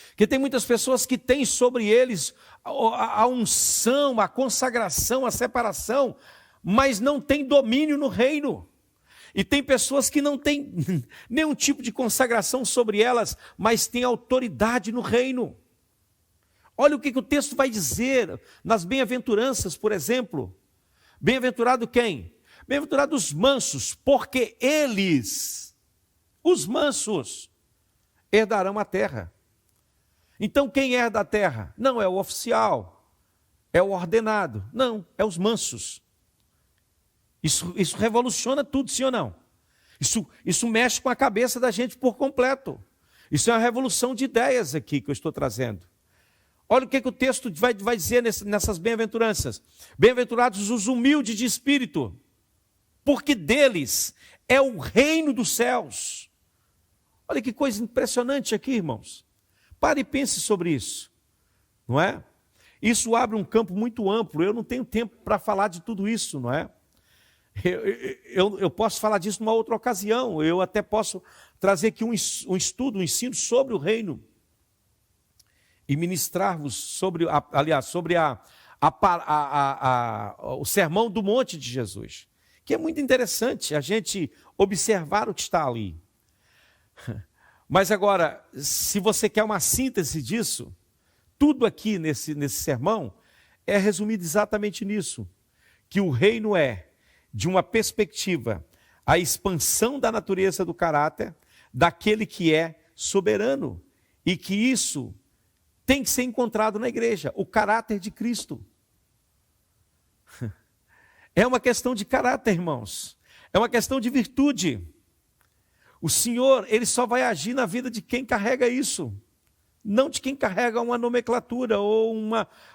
Speaker 1: Porque tem muitas pessoas que têm sobre eles a unção, a consagração, a separação, mas não têm domínio no reino. E tem pessoas que não têm nenhum tipo de consagração sobre elas, mas têm autoridade no reino. Olha o que o texto vai dizer nas bem-aventuranças, por exemplo. Bem-aventurado quem? Bem-aventurados os mansos, porque eles, os mansos, herdarão a terra. Então quem herda a terra? Não é o oficial, é o ordenado. Não, é os mansos. Isso revoluciona tudo, sim ou não? Isso mexe com a cabeça da gente por completo. Isso é uma revolução de ideias aqui que eu estou trazendo. Olha o que o texto vai dizer nessas bem-aventuranças. Bem-aventurados os humildes de espírito, porque deles é o reino dos céus. Olha que coisa impressionante aqui, irmãos. Pare e pense sobre isso, não é? Isso abre um campo muito amplo. Eu não tenho tempo para falar de tudo isso, não é? Eu posso falar disso numa outra ocasião. Eu até posso trazer aqui um estudo, um ensino sobre o reino e ministrar-vos sobre o sermão do monte de Jesus, que é muito interessante a gente observar o que está ali. Mas agora, se você quer uma síntese disso, tudo aqui nesse sermão é resumido exatamente nisso, que o reino é, de uma perspectiva, a expansão da natureza do caráter daquele que é soberano, e que isso tem que ser encontrado na igreja, o caráter de Cristo. É uma questão de caráter, irmãos, é uma questão de virtude. O Senhor, ele só vai agir na vida de quem carrega isso, não de quem carrega uma nomenclatura ou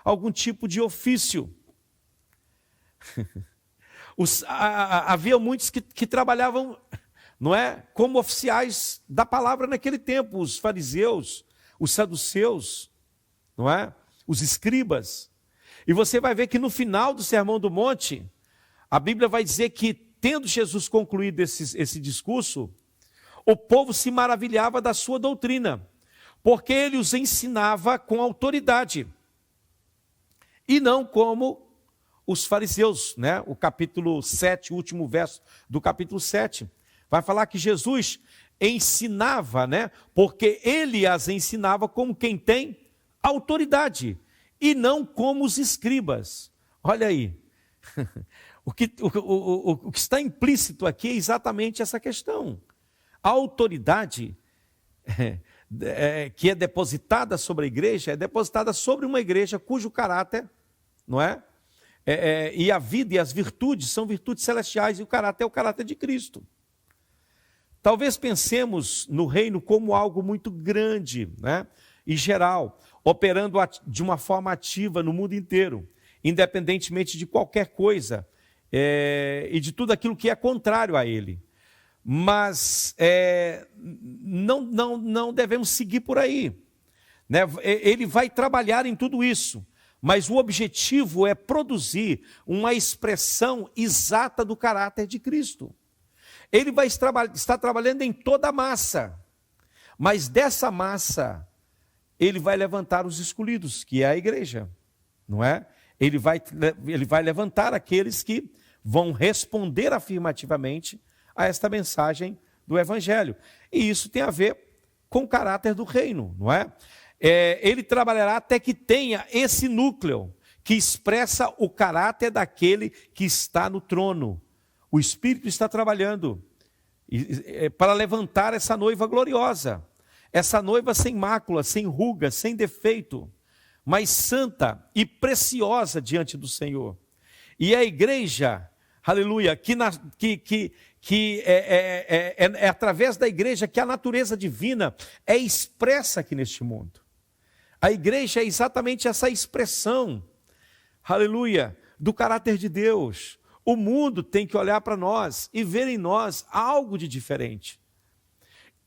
Speaker 1: algum tipo de ofício. Havia muitos que trabalhavam, não é, como oficiais da palavra naquele tempo, os fariseus, os saduceus, não é, os escribas. E você vai ver que no final do Sermão do Monte, a Bíblia vai dizer que, tendo Jesus concluído esse discurso, o povo se maravilhava da sua doutrina, porque ele os ensinava com autoridade, e não como os fariseus, né? O capítulo 7, o último verso do capítulo 7, vai falar que Jesus ensinava, né? Porque ele as ensinava como quem tem autoridade, e não como os escribas. Olha aí, o que está implícito aqui é exatamente essa questão. A autoridade que é depositada sobre a igreja, é depositada sobre uma igreja cujo caráter, não é? E a vida e as virtudes são virtudes celestiais, e o caráter é o caráter de Cristo. Talvez pensemos no reino como algo muito grande, né? E geral, operando de uma forma ativa no mundo inteiro. independentemente de qualquer coisa e de tudo aquilo que é contrário a ele. Mas não devemos seguir por aí, né? Ele vai trabalhar em tudo isso, mas o objetivo é produzir uma expressão exata do caráter de Cristo. Ele vai estar trabalhando em toda a massa, mas dessa massa ele vai levantar os escolhidos, que é a igreja, não é? Ele vai levantar aqueles que vão responder afirmativamente a esta mensagem do Evangelho. E isso tem a ver com o caráter do reino, não é? Ele trabalhará até que tenha esse núcleo que expressa o caráter daquele que está no trono. O Espírito está trabalhando para levantar essa noiva gloriosa, essa noiva sem mácula, sem ruga, sem defeito, mas santa e preciosa diante do Senhor. E a igreja, aleluia, que é através da igreja que a natureza divina é expressa aqui neste mundo. A igreja é exatamente essa expressão, aleluia, do caráter de Deus. O mundo tem que olhar para nós e ver em nós algo de diferente.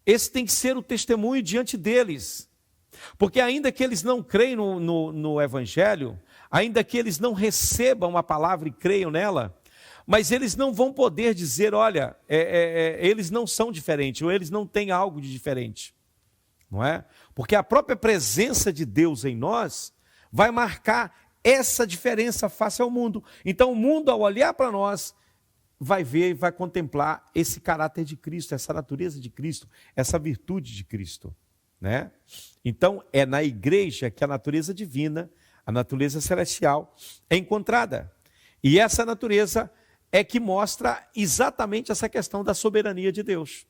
Speaker 1: Esse tem que ser o testemunho diante deles. Porque ainda que eles não creiam no Evangelho, ainda que eles não recebam a palavra e creiam nela, mas eles não vão poder dizer, olha, eles não são diferentes, ou eles não têm algo de diferente. Não é? Porque a própria presença de Deus em nós vai marcar essa diferença face ao mundo. Então o mundo, ao olhar para nós, vai ver e vai contemplar esse caráter de Cristo, essa natureza de Cristo, essa virtude de Cristo, né? Então é na igreja que a natureza divina, a natureza celestial é encontrada. E essa natureza é que mostra exatamente essa questão da soberania de Deus.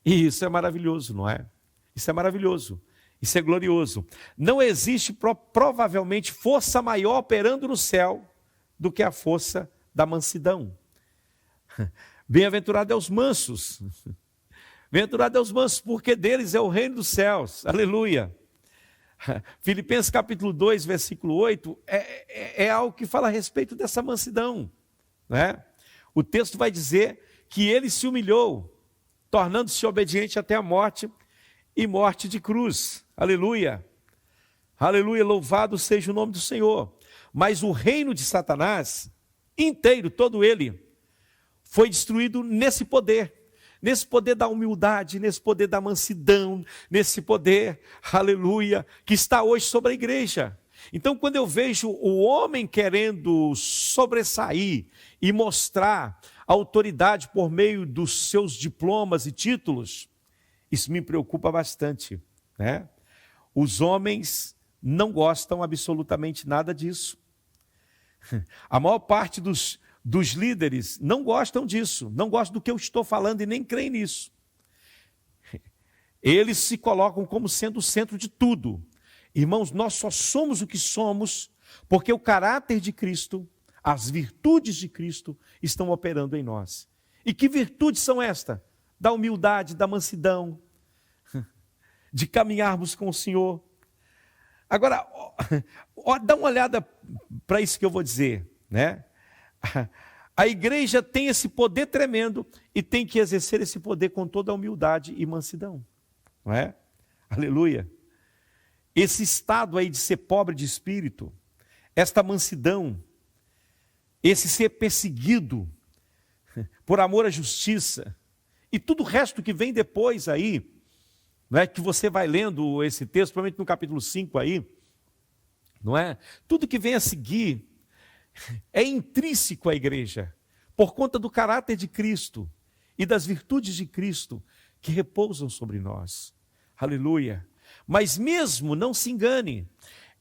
Speaker 1: E isso é maravilhoso, não é? Isso é maravilhoso. Isso é glorioso. Não existe provavelmente força maior operando no céu do que a força da mansidão. Bem-aventurado é os mansos. Bem-aventurado é os mansos, porque deles é o reino dos céus. Aleluia. Filipenses capítulo 2, versículo 8, é algo que fala a respeito dessa mansidão, né? O texto vai dizer que ele se humilhou, tornando-se obediente até a morte e morte de cruz. Aleluia. Aleluia, louvado seja o nome do Senhor. Mas o reino de Satanás inteiro, todo ele, foi destruído nesse poder da humildade, nesse poder da mansidão, nesse poder, aleluia, que está hoje sobre a igreja. Então, quando eu vejo o homem querendo sobressair e mostrar autoridade por meio dos seus diplomas e títulos, isso me preocupa bastante, né? Os homens não gostam absolutamente nada disso. A maior parte dos líderes não gostam disso, não gostam do que eu estou falando e nem creem nisso. Eles se colocam como sendo o centro de tudo. Irmãos, nós só somos o que somos porque o caráter de Cristo, as virtudes de Cristo estão operando em nós. E que virtudes são estas? Da humildade, da mansidão, de caminharmos com o Senhor. Agora, dá uma olhada para isso que eu vou dizer, né? A igreja tem esse poder tremendo e tem que exercer esse poder com toda a humildade e mansidão, não é? Aleluia. Esse estado aí de ser pobre de espírito, esta mansidão, esse ser perseguido por amor à justiça e tudo o resto que vem depois aí, não é? Que você vai lendo esse texto, provavelmente no capítulo 5 aí, não é? Tudo que vem a seguir é intrínseco à igreja, por conta do caráter de Cristo e das virtudes de Cristo que repousam sobre nós. Aleluia. Mas mesmo, não se engane,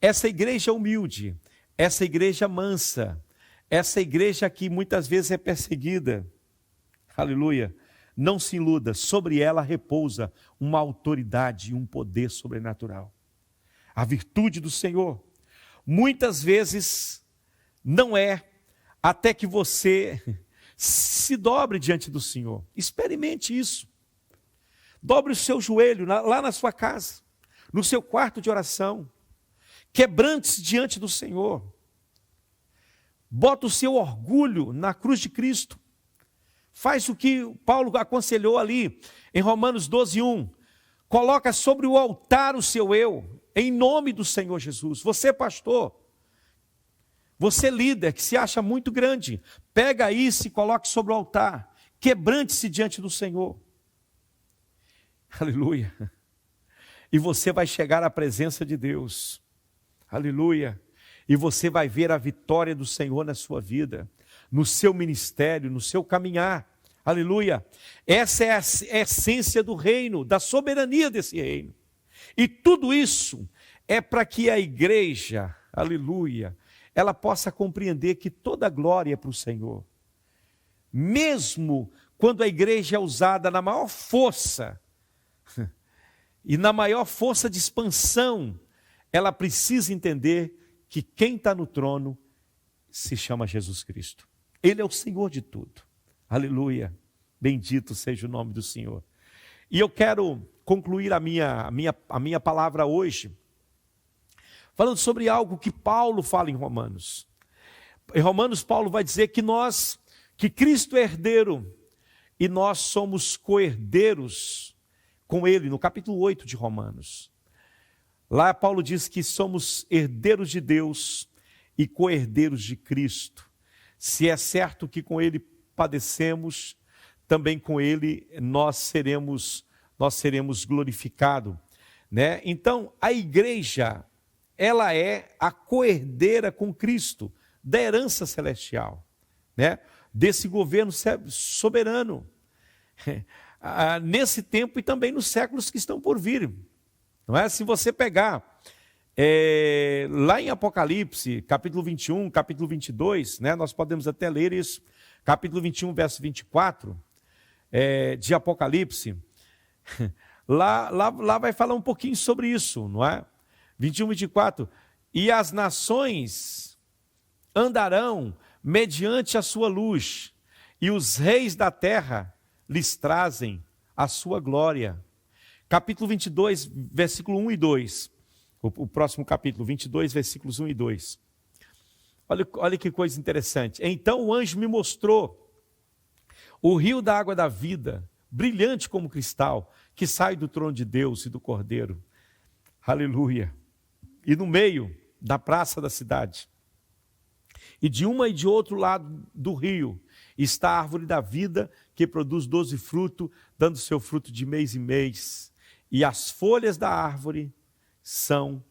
Speaker 1: essa igreja humilde, essa igreja mansa, essa igreja que muitas vezes é perseguida, aleluia, não se iluda, sobre ela repousa uma autoridade e um poder sobrenatural. A virtude do Senhor, muitas vezes, não é até que você se dobre diante do Senhor. Experimente isso. Dobre o seu joelho lá na sua casa, no seu quarto de oração. Quebrante-se diante do Senhor. bota o seu orgulho na cruz de Cristo. Faz o que Paulo aconselhou ali em Romanos 12:1. Coloca sobre o altar o seu eu, em nome do Senhor Jesus. Você, pastor, você líder que se acha muito grande, pega isso e coloque sobre o altar. Quebrante-se diante do Senhor. Aleluia. E você vai chegar à presença de Deus. Aleluia. E você vai ver a vitória do Senhor na sua vida, no seu ministério, no seu caminhar. Aleluia. Essa é a essência do reino, da soberania desse reino. E tudo isso é para que a igreja, aleluia, ela possa compreender que toda a glória é para o Senhor. Mesmo quando a igreja é usada na maior força, e na maior força de expansão, ela precisa entender que quem está no trono se chama Jesus Cristo. Ele é o Senhor de tudo. Aleluia. Bendito seja o nome do Senhor. E eu quero concluir a minha palavra hoje, falando sobre algo que Paulo fala em Romanos. Em Romanos, Paulo vai dizer que Cristo é herdeiro e nós somos co-herdeiros com ele, no capítulo 8 de Romanos. Lá Paulo diz que somos herdeiros de Deus e co-herdeiros de Cristo. Se é certo que com ele padecemos, também com ele nós seremos glorificados, né? Então, a igreja, ela é a co-herdeira com Cristo da herança celestial, né? Desse governo soberano, nesse tempo e também nos séculos que estão por vir. Não é? Se você pegar lá em Apocalipse, capítulo 21, capítulo 22, né? Nós podemos até ler isso, capítulo 21, verso 24, de Apocalipse, lá vai falar um pouquinho sobre isso, não é? 21, 24, e as nações andarão mediante a sua luz, e os reis da terra lhes trazem a sua glória. Capítulo 22, versículo 1 e 2. O próximo capítulo, 22, versículos 1 e 2. Olha que coisa interessante. Então o anjo me mostrou o rio da água da vida, brilhante como cristal, que sai do trono de Deus e do Cordeiro. Aleluia. E no meio da praça da cidade, e de uma e de outro lado do rio, está a árvore da vida, que produz 12 frutos, dando seu fruto de mês em mês. E as folhas da árvore são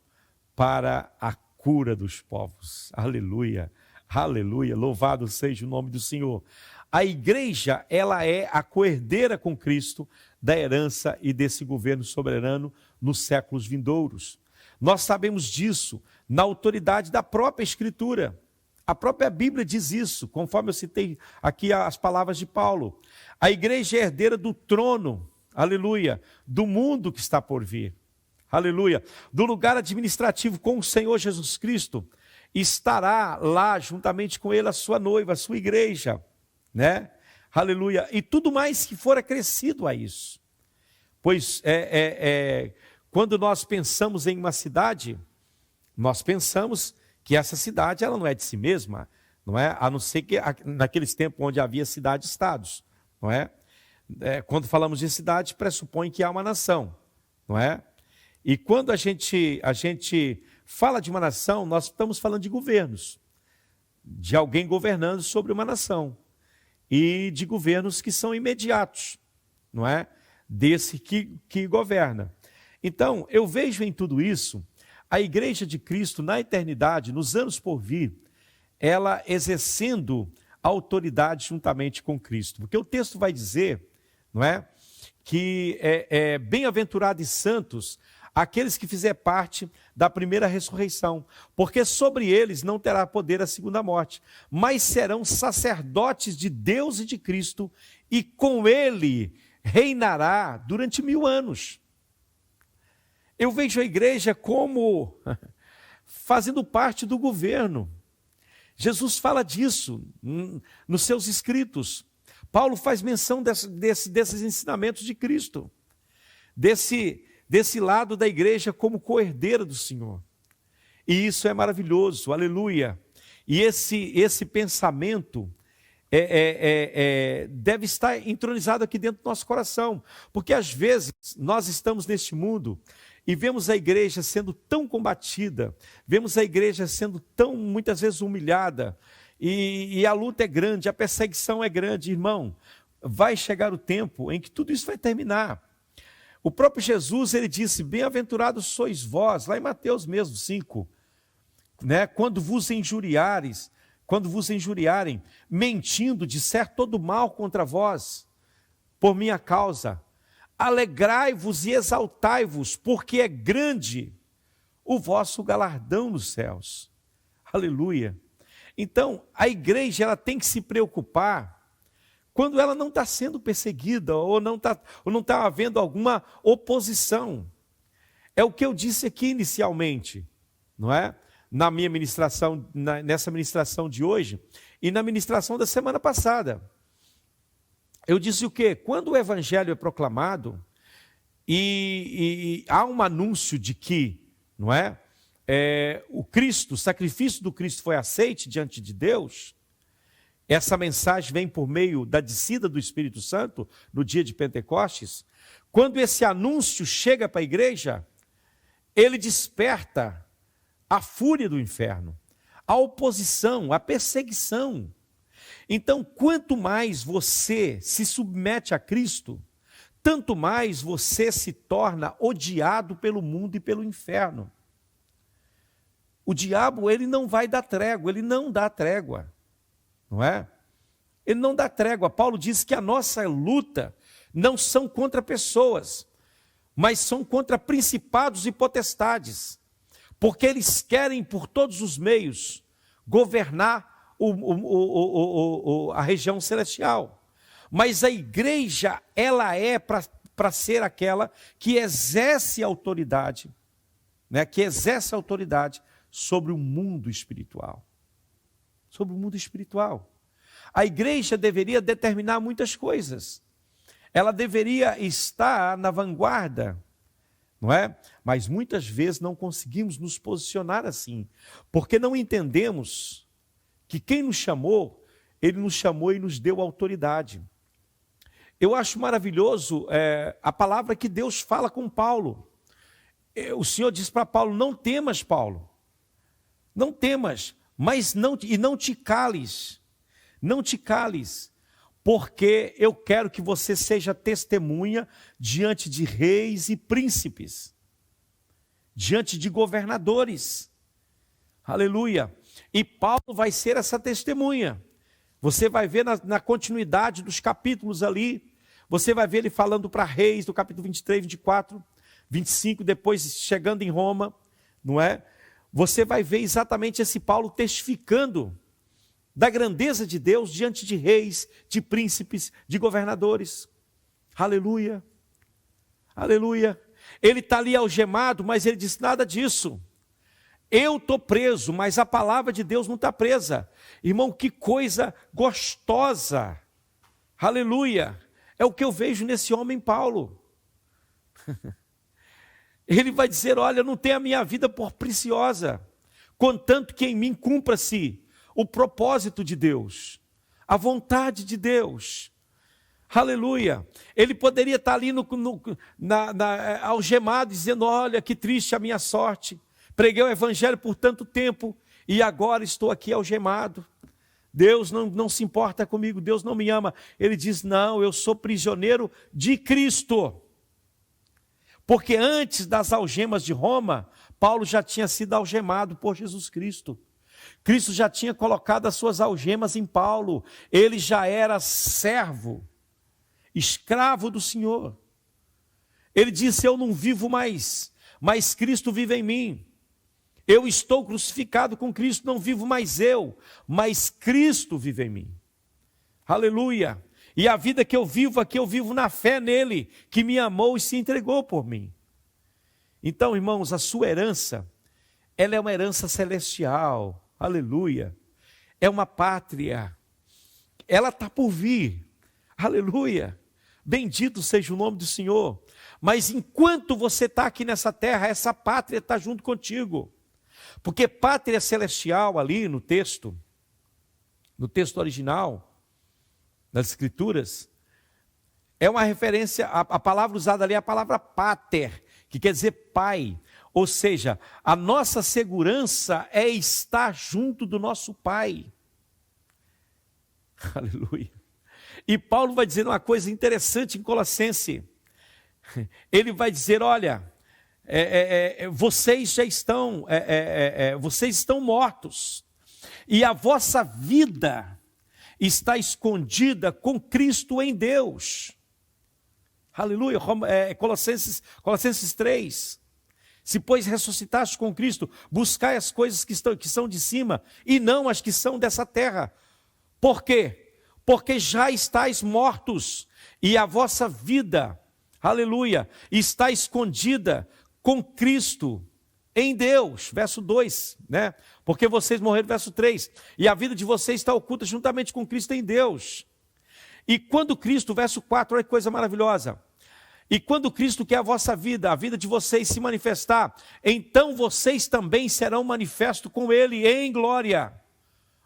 Speaker 1: para a cura dos povos. Aleluia, aleluia, louvado seja o nome do Senhor. A igreja, ela é a co-herdeira com Cristo da herança e desse governo soberano nos séculos vindouros. Nós sabemos disso na autoridade da própria Escritura. A própria Bíblia diz isso, conforme eu citei aqui as palavras de Paulo. A igreja é herdeira do trono, aleluia, do mundo que está por vir, aleluia, do lugar administrativo com o Senhor Jesus Cristo. Estará lá juntamente com ele a sua noiva, a sua igreja, né? Aleluia, e tudo mais que for acrescido a isso. Pois quando nós pensamos em uma cidade, nós pensamos que essa cidade ela não é de si mesma, não é? A não ser que naqueles tempos onde havia cidade-estados, não é? Quando falamos de cidade, pressupõe que há uma nação, não é? E quando a gente fala de uma nação, nós estamos falando de governos, de alguém governando sobre uma nação, e de governos que são imediatos, não é? Desse que governa. Então, eu vejo em tudo isso a igreja de Cristo na eternidade, nos anos por vir, ela exercendo a autoridade juntamente com Cristo. Porque o texto vai dizer, não é? Que bem-aventurado e santos aqueles que fizer parte da primeira ressurreição, porque sobre eles não terá poder a segunda morte, mas serão sacerdotes de Deus e de Cristo, e com ele reinará durante 1000 anos. Eu vejo a igreja como fazendo parte do governo. Jesus fala disso nos seus escritos. Paulo faz menção desses ensinamentos de Cristo, desse lado da igreja como co-herdeira do Senhor. E isso é maravilhoso, aleluia. E esse pensamento deve estar entronizado aqui dentro do nosso coração, porque às vezes nós estamos neste mundo e vemos a igreja sendo tão combatida, vemos a igreja sendo tão, muitas vezes, humilhada, e a luta é grande, a perseguição é grande. Irmão, vai chegar o tempo em que tudo isso vai terminar. O próprio Jesus, ele disse, bem-aventurados sois vós, lá em Mateus mesmo, 5, né? Quando vos injuriarem, mentindo, disser todo mal contra vós, por minha causa, alegrai-vos e exaltai-vos, porque é grande o vosso galardão nos céus. Aleluia. Então, a igreja, ela tem que se preocupar quando ela não está sendo perseguida, ou não está havendo alguma oposição. É o que eu disse aqui inicialmente, não é? Na minha ministração, nessa ministração de hoje, e na ministração da semana passada. Eu disse o quê? Quando o evangelho é proclamado, e há um anúncio de que, não é? O sacrifício do Cristo foi aceite diante de Deus, essa mensagem vem por meio da descida do Espírito Santo, no dia de Pentecostes. Quando esse anúncio chega para a igreja, ele desperta a fúria do inferno, a oposição, a perseguição. Então, quanto mais você se submete a Cristo, tanto mais você se torna odiado pelo mundo e pelo inferno. O diabo, ele não vai dar trégua, ele não dá trégua, não é? Ele não dá trégua. Paulo diz que a nossa luta não são contra pessoas, mas são contra principados e potestades, porque eles querem por todos os meios governar a região celestial. Mas a igreja, ela é para ser aquela que exerce autoridade, né? Que exerce autoridade sobre o mundo espiritual. Sobre o mundo espiritual. A igreja deveria determinar muitas coisas. Ela deveria estar na vanguarda, não é? Mas muitas vezes não conseguimos nos posicionar assim, porque não entendemos que quem nos chamou, ele nos chamou e nos deu autoridade. Eu acho maravilhoso a palavra que Deus fala com Paulo. O Senhor diz para Paulo, não temas, Paulo, não temas, mas não te cales, não te cales, porque eu quero que você seja testemunha diante de reis e príncipes, diante de governadores, aleluia, e Paulo vai ser essa testemunha. Você vai ver na continuidade dos capítulos ali, você vai ver ele falando para reis, do capítulo 23, 24, 25, depois chegando em Roma, não é? Você vai ver exatamente esse Paulo testificando da grandeza de Deus diante de reis, de príncipes, de governadores. Aleluia, aleluia. Ele está ali algemado, mas ele diz nada disso. Eu estou preso, mas a palavra de Deus não está presa. Irmão, que coisa gostosa. Aleluia. É o que eu vejo nesse homem Paulo. Ele vai dizer, olha, não tenho a minha vida por preciosa, contanto que em mim cumpra-se o propósito de Deus, a vontade de Deus. Aleluia. Ele poderia estar ali algemado, dizendo, olha, que triste a minha sorte. Preguei o evangelho por tanto tempo e agora estou aqui algemado. Deus não se importa comigo, Deus não me ama. Ele diz, não, eu sou prisioneiro de Cristo. Porque antes das algemas de Roma, Paulo já tinha sido algemado por Jesus Cristo. Cristo já tinha colocado as suas algemas em Paulo. Ele já era servo, escravo do Senhor. Ele disse, eu não vivo mais, mas Cristo vive em mim. Eu estou crucificado com Cristo, não vivo mais eu, mas Cristo vive em mim. Aleluia. E a vida que eu vivo aqui, eu vivo na fé nele, que me amou e se entregou por mim. Então, irmãos, a sua herança, ela é uma herança celestial. Aleluia. É uma pátria. Ela está por vir. Aleluia. Bendito seja o nome do Senhor. Mas enquanto você está aqui nessa terra, essa pátria está junto contigo. Porque pátria celestial ali no texto original, das Escrituras, é uma referência, a palavra usada ali é a palavra pater, que quer dizer pai. Ou seja, a nossa segurança é estar junto do nosso Pai. Aleluia. E Paulo vai dizer uma coisa interessante em Colossenses. Ele vai dizer, olha, vocês já estão, vocês estão mortos, e a vossa vida está escondida com Cristo em Deus. Aleluia. Colossenses 3. Se, pois, ressuscitaste com Cristo, buscai as coisas que são de cima, e não as que são dessa terra. Por quê? Porque já estáis mortos, e a vossa vida, aleluia, está escondida com Cristo em Deus. Verso 2, né? Porque vocês morreram, verso 3. E a vida de vocês está oculta juntamente com Cristo em Deus. E quando Cristo, verso 4, olha que coisa maravilhosa. E quando Cristo, que é a vossa vida, a vida de vocês se manifestar, então vocês também serão manifestos com Ele em glória.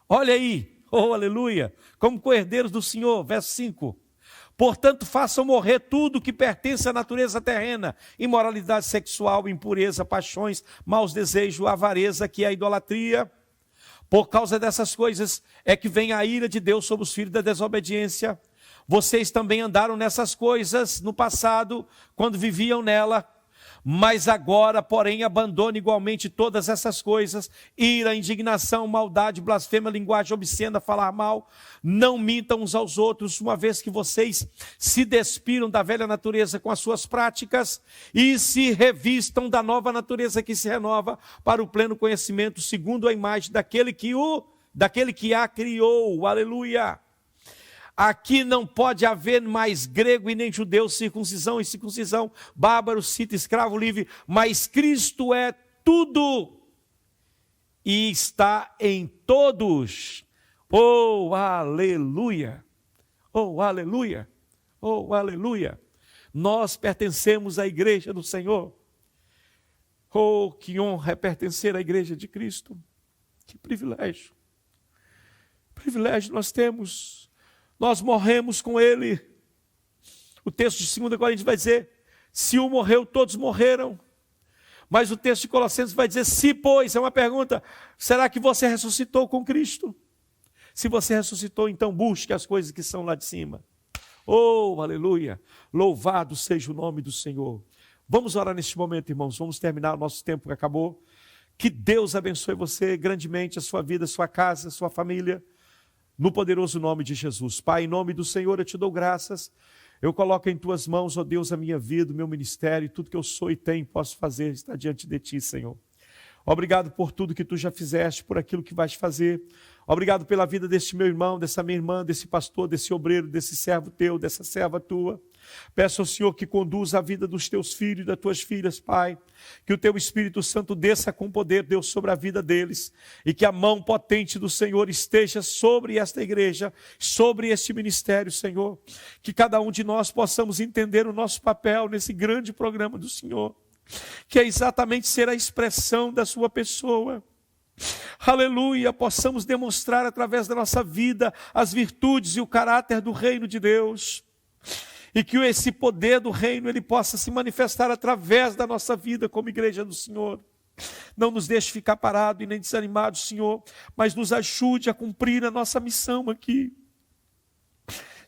Speaker 1: Olha aí, oh aleluia, como co-herdeiros do Senhor, verso 5. Portanto, façam morrer tudo que pertence à natureza terrena, imoralidade sexual, impureza, paixões, maus desejos, avareza, que é a idolatria. Por causa dessas coisas é que vem a ira de Deus sobre os filhos da desobediência. Vocês também andaram nessas coisas no passado, quando viviam nela, mas agora, porém, abandone igualmente todas essas coisas: ira, indignação, maldade, blasfêmia, linguagem obscena, falar mal. Não mintam uns aos outros, uma vez que vocês se despiram da velha natureza com as suas práticas e se revistam da nova natureza que se renova para o pleno conhecimento, segundo a imagem daquele que a criou. Aleluia! Aqui não pode haver mais grego e nem judeu, circuncisão e circuncisão, bárbaro, cita, escravo, livre, mas Cristo é tudo e está em todos. Oh, aleluia! Oh, aleluia! Oh, aleluia! Nós pertencemos à igreja do Senhor. Oh, que honra é pertencer à igreja de Cristo. Que privilégio. Privilégio nós temos. Nós morremos com Ele. O texto de 2 Coríntios vai dizer, se um morreu, todos morreram. Mas o texto de Colossenses vai dizer, se pois, é uma pergunta, será que você ressuscitou com Cristo? Se você ressuscitou, então busque as coisas que são lá de cima. Oh, aleluia, louvado seja o nome do Senhor. Vamos orar neste momento, irmãos, vamos terminar o nosso tempo que acabou. Que Deus abençoe você grandemente, a sua vida, a sua casa, a sua família. No poderoso nome de Jesus. Pai, em nome do Senhor, eu te dou graças. Eu coloco em tuas mãos, ó Deus, a minha vida, o meu ministério, tudo que eu sou e tenho, posso fazer, está diante de ti, Senhor. Obrigado por tudo que tu já fizeste, por aquilo que vais fazer. Obrigado pela vida deste meu irmão, dessa minha irmã, desse pastor, desse obreiro, desse servo teu, dessa serva tua. Peço ao Senhor que conduza a vida dos teus filhos e das tuas filhas, Pai. Que o teu Espírito Santo desça com poder, Deus, sobre a vida deles. E que a mão potente do Senhor esteja sobre esta igreja, sobre este ministério, Senhor. Que cada um de nós possamos entender o nosso papel nesse grande programa do Senhor. Que é exatamente ser a expressão da sua pessoa. Aleluia, possamos demonstrar através da nossa vida as virtudes e o caráter do reino de Deus. E que esse poder do reino, ele possa se manifestar através da nossa vida como igreja do Senhor. Não nos deixe ficar parado e nem desanimado, Senhor, mas nos ajude a cumprir a nossa missão aqui.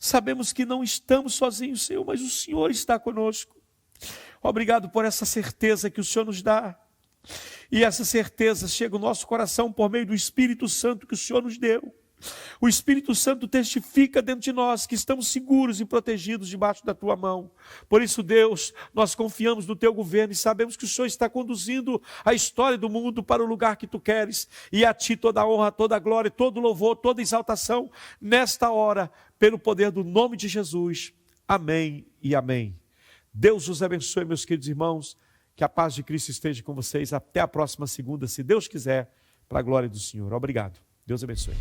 Speaker 1: Sabemos que não estamos sozinhos, Senhor, mas o Senhor está conosco. Obrigado por essa certeza que o Senhor nos dá. E essa certeza chega ao nosso coração por meio do Espírito Santo que o Senhor nos deu. O Espírito Santo testifica dentro de nós que estamos seguros e protegidos debaixo da tua mão. Por isso, Deus, nós confiamos no teu governo e sabemos que o Senhor está conduzindo a história do mundo para o lugar que tu queres. E a ti toda a honra, toda a glória, todo o louvor, toda a exaltação nesta hora, pelo poder do nome de Jesus. Amém e amém. Deus os abençoe, meus queridos irmãos. Que a paz de Cristo esteja com vocês. Até a próxima segunda, se Deus quiser, para a glória do Senhor. Obrigado. Deus abençoe.